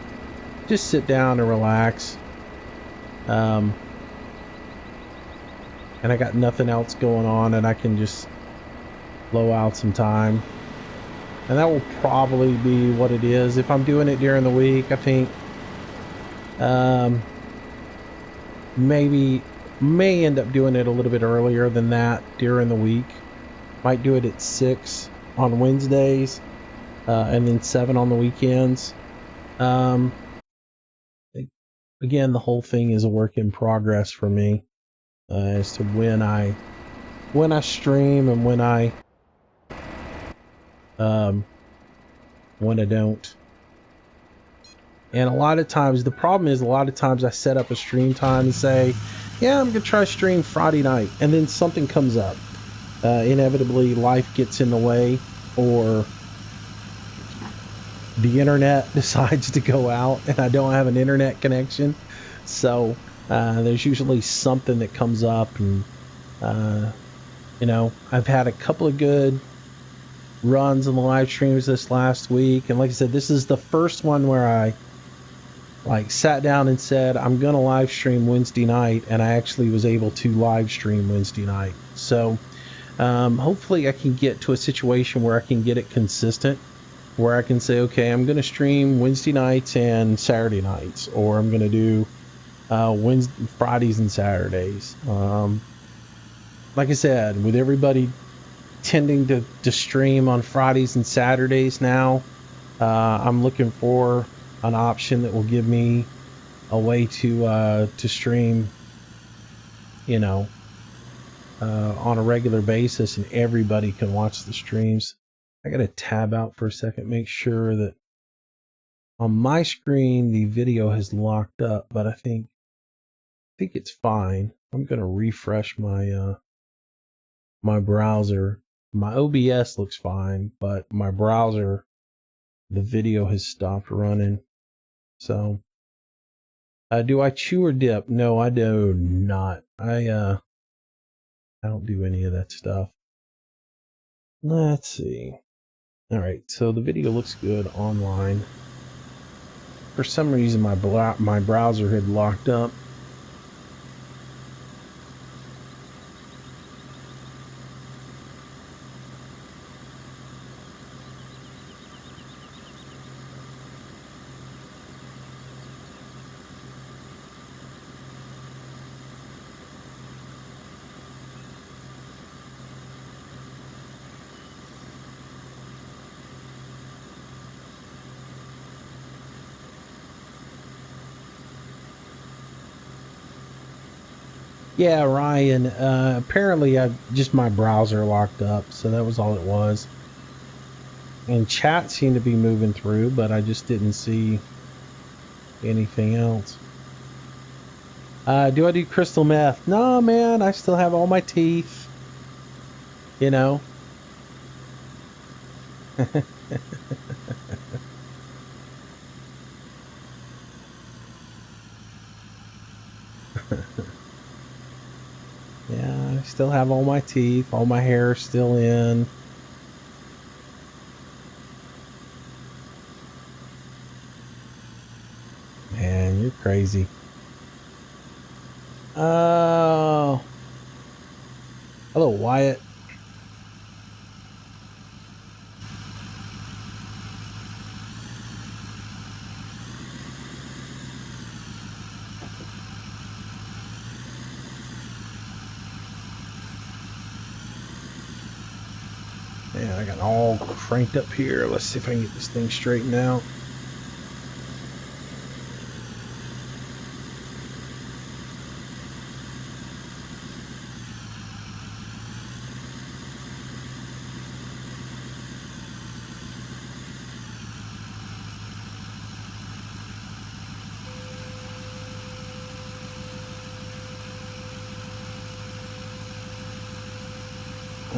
just sit down and relax, and I got nothing else going on, and I can just blow out some time. And that will probably be what it is. If I'm doing it during the week, I think may end up doing it a little bit earlier than that during the week. Might do it at 6 on Wednesdays, and then 7 on the weekends. Again, the whole thing is a work in progress for me, as to when I when I stream and when I don't. And a lot of times, the problem is a lot of times I set up a stream time and say, yeah, I'm going to try stream Friday night. And then something comes up. Inevitably, life gets in the way, or the internet decides to go out and I don't have an internet connection. So there's usually something that comes up. And, I've had a couple of good runs in the live streams this last week. And like I said, this is the first one where I sat down and said, I'm going to live stream Wednesday night. And I actually was able to live stream Wednesday night. So hopefully I can get to a situation where I can get it consistent, where I can say, okay, I'm going to stream Wednesday nights and Saturday nights, or I'm going to do Fridays and Saturdays. Like I said, with everybody tending to stream on Fridays and Saturdays now, I'm looking for an option that will give me a way to stream, on a regular basis, and everybody can watch the streams. I got to tab out for a second, make sure that on my screen the video has locked up, but I think it's fine. I'm going to refresh my my browser. My OBS looks fine, but my browser, the video has stopped running. So do I chew or dip? No, I do not. I don't do any of that stuff. Let's see. All right, so the video looks good online. For some reason, my browser had locked up. Yeah, Ryan, apparently my browser locked up, so that was all it was. And chat seemed to be moving through, but I just didn't see anything else. Do I do crystal meth? No, man, I still have all my teeth. Yeah, I still have all my teeth, all my hair still in. Man, you're crazy. Oh. Hello, Wyatt. Man, I got all cranked up here. Let's see if I can get this thing straightened out.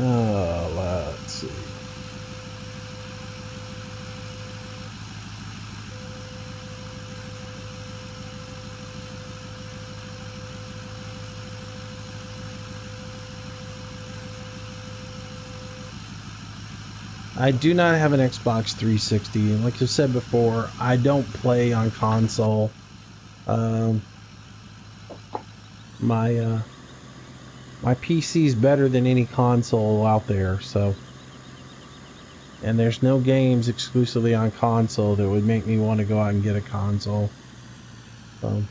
Let's see. I do not have an Xbox 360, and like I said before, I don't play on console. My PC is better than any console out there, so. And there's no games exclusively on console that would make me want to go out and get a console. So.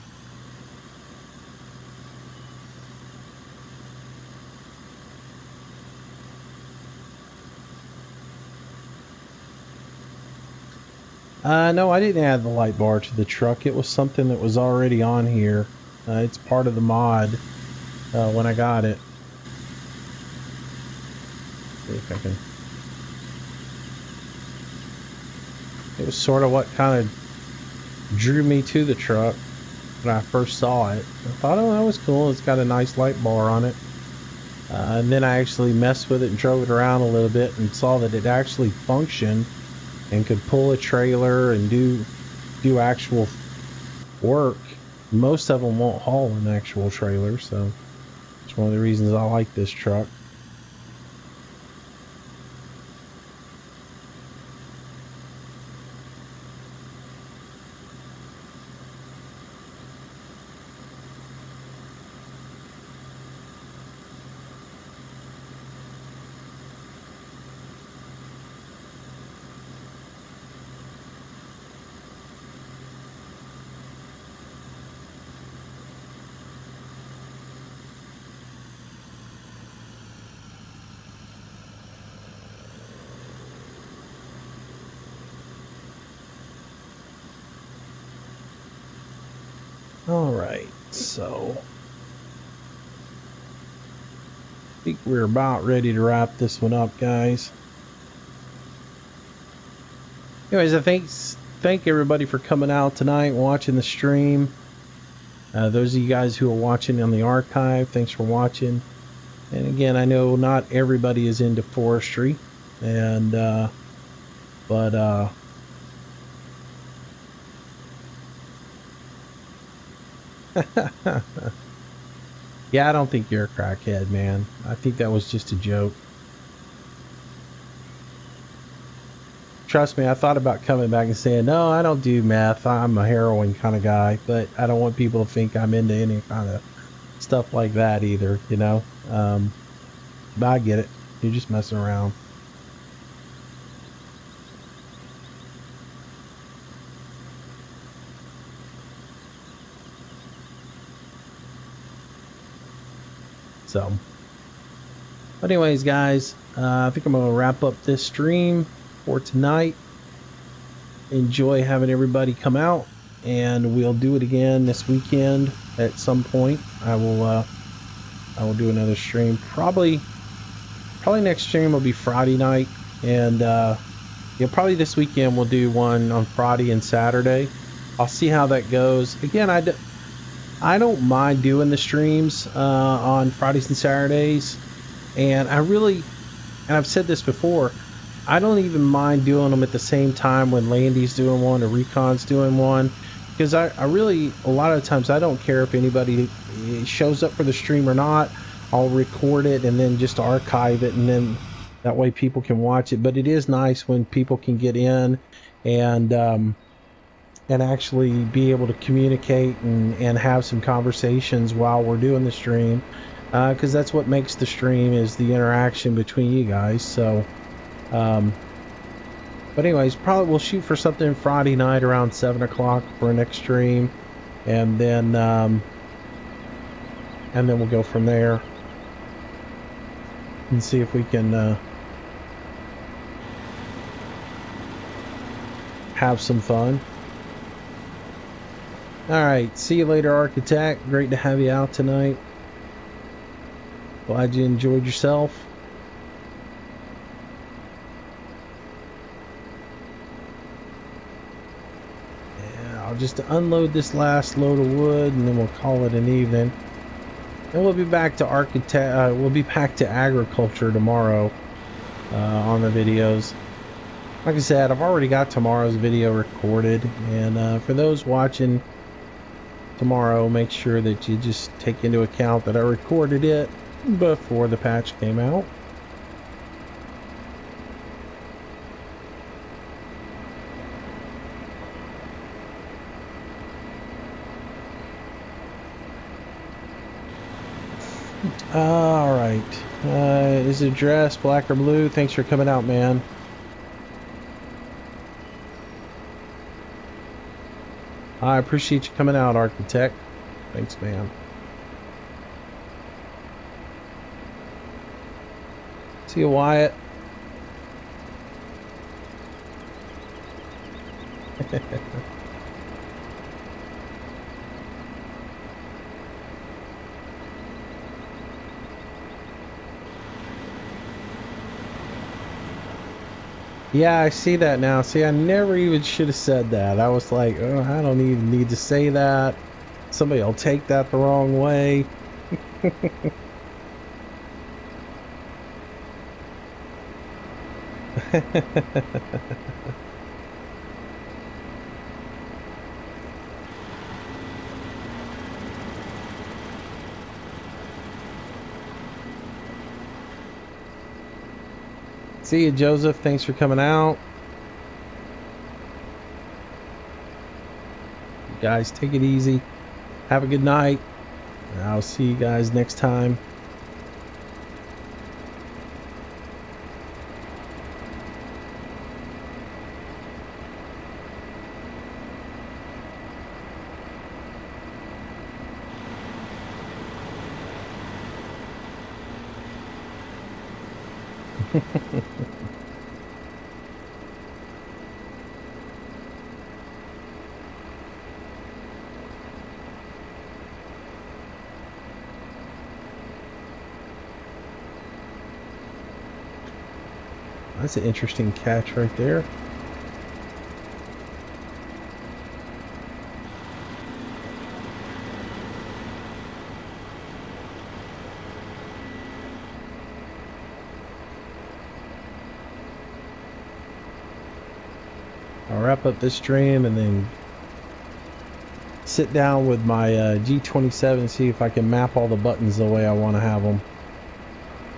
No, I didn't add the light bar to the truck. It was something that was already on here. It's part of the mod when I got it. See if I can. It was sort of what kind of drew me to the truck when I first saw it. I thought, oh, that was cool. It's got a nice light bar on it. And then I actually messed with it and drove it around a little bit and saw that it actually functioned and could pull a trailer and do actual work. Most of them won't haul an actual trailer, so it's one of the reasons I like this truck. All right, so I think we're about ready to wrap this one up, guys. Anyways, I thank everybody for coming out tonight, watching the stream. Those of you guys who are watching on the archive, thanks for watching. And again, I know not everybody is into forestry, and but yeah, I don't think you're a crackhead, man. I think that was just a joke. Trust me, I thought about coming back and saying, no, I don't do meth. I'm a heroin kind of guy, but I don't want people to think I'm into any kind of stuff like that either, you know? But I get it. You're just messing around. So, but anyways, guys, I think I'm going to wrap up this stream for tonight. Enjoy having everybody come out, and we'll do it again this weekend at some point. I will do another stream. Probably next stream will be Friday night, and yeah, probably this weekend we'll do one on Friday and Saturday. I'll see how that goes. Again, I don't mind doing the streams on Fridays and Saturdays, and I've said this before, I don't even mind doing them at the same time when Landy's doing one or Recon's doing one, because I really, a lot of times, I don't care if anybody shows up for the stream or not. I'll record it and then just archive it, and then that way people can watch it. But it is nice when people can get in and actually be able to communicate and have some conversations while we're doing the stream, because that's what makes the stream, is the interaction between you guys. So but anyways, probably we'll shoot for something Friday night around 7 o'clock for our next stream, and then we'll go from there and see if we can have some fun. Alright, see you later, Architect. Great to have you out tonight. Glad you enjoyed yourself. Yeah, I'll just unload this last load of wood, and then we'll call it an evening. And we'll be back to we'll be back to agriculture tomorrow on the videos. Like I said, I've already got tomorrow's video recorded, and for those watching tomorrow, make sure that you just take into account that I recorded it before the patch came out. All right, is it dress black or blue? Thanks for coming out, man. I appreciate you coming out, Architect. Thanks, man. See you, Wyatt. Yeah, I see that now. See, I never even should have said that. I was like, oh, I don't even need to say that. Somebody will take that the wrong way. See you, Joseph. Thanks for coming out. You guys, take it easy. Have a good night. I'll see you guys next time. That's an interesting catch right there. I'll wrap up this stream and then sit down with my G27 and see if I can map all the buttons the way I want to have them.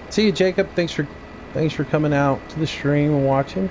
See you, Jacob. Thanks for coming out to the stream and watching.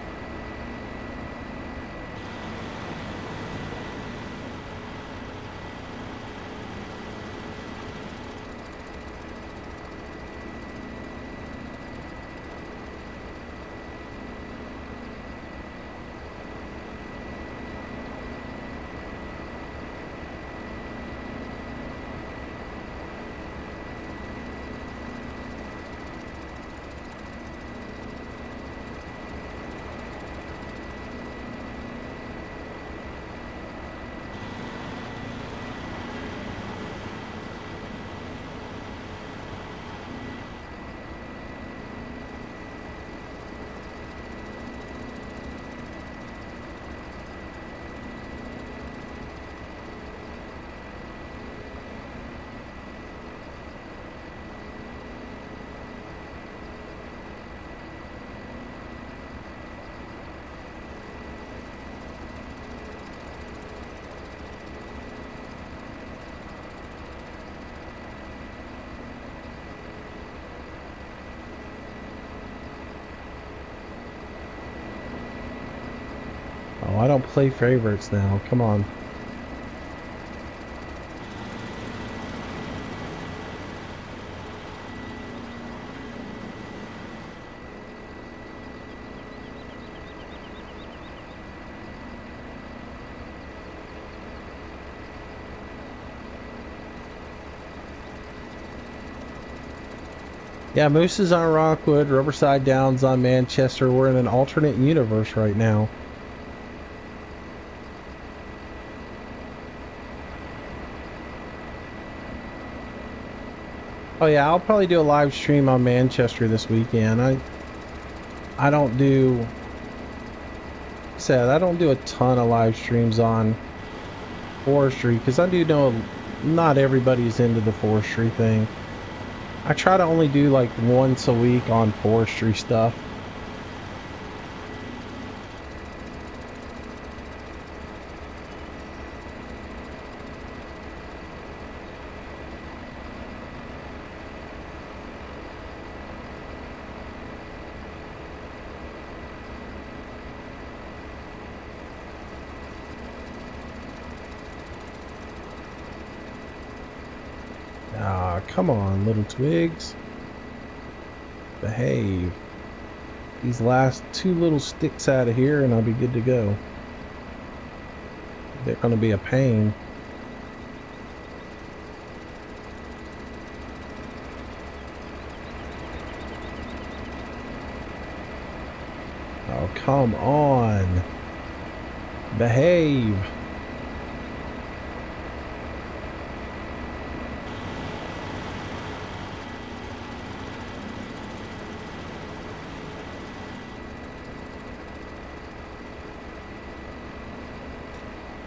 Oh, I don't play favorites now. Come on. Yeah, Moose is on Rockwood, Riverside Downs on Manchester. We're in an alternate universe right now. Oh yeah, I'll probably do a live stream on Manchester this weekend. I don't do I don't do a ton of live streams on Forestry because I do know not everybody's into the forestry thing. I try to only do like once a week on forestry stuff. Ah, come on, little twigs. Behave. These last two little sticks out of here and I'll be good to go. They're going to be a pain. Oh, come on. Behave.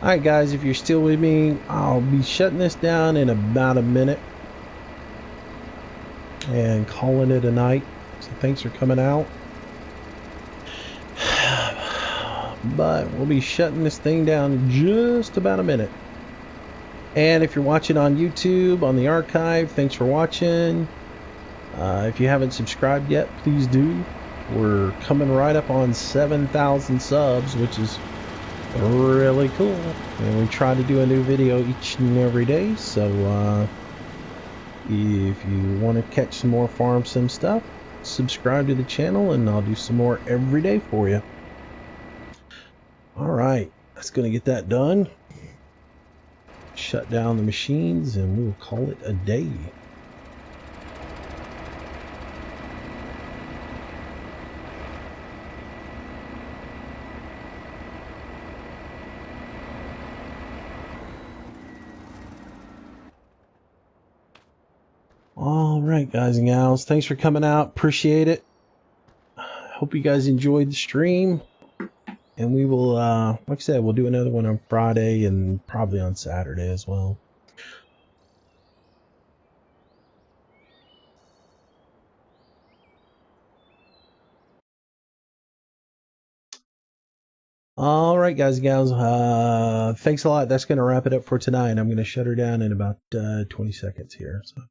Alright guys, if you're still with me, I'll be shutting this down in about a minute and calling it a night. So thanks for coming out. But we'll be shutting this thing down in just about a minute. And if you're watching on YouTube, on the archive, thanks for watching. If you haven't subscribed yet, please do. We're coming right up on 7,000 subs, which is really cool. And we try to do a new video each and every day. So if you want to catch some more farm sim stuff, subscribe to the channel and I'll do some more every day for you. Alright, that's going to get that done. Shut down the machines and we'll call it a day. Alright guys and gals, thanks for coming out, appreciate it. Hope you guys enjoyed the stream. And we will, like I said, we'll do another one on Friday and probably on Saturday as well. All right, guys and gals, thanks a lot. That's going to wrap it up for tonight. I'm going to shut her down in about 20 seconds here. So.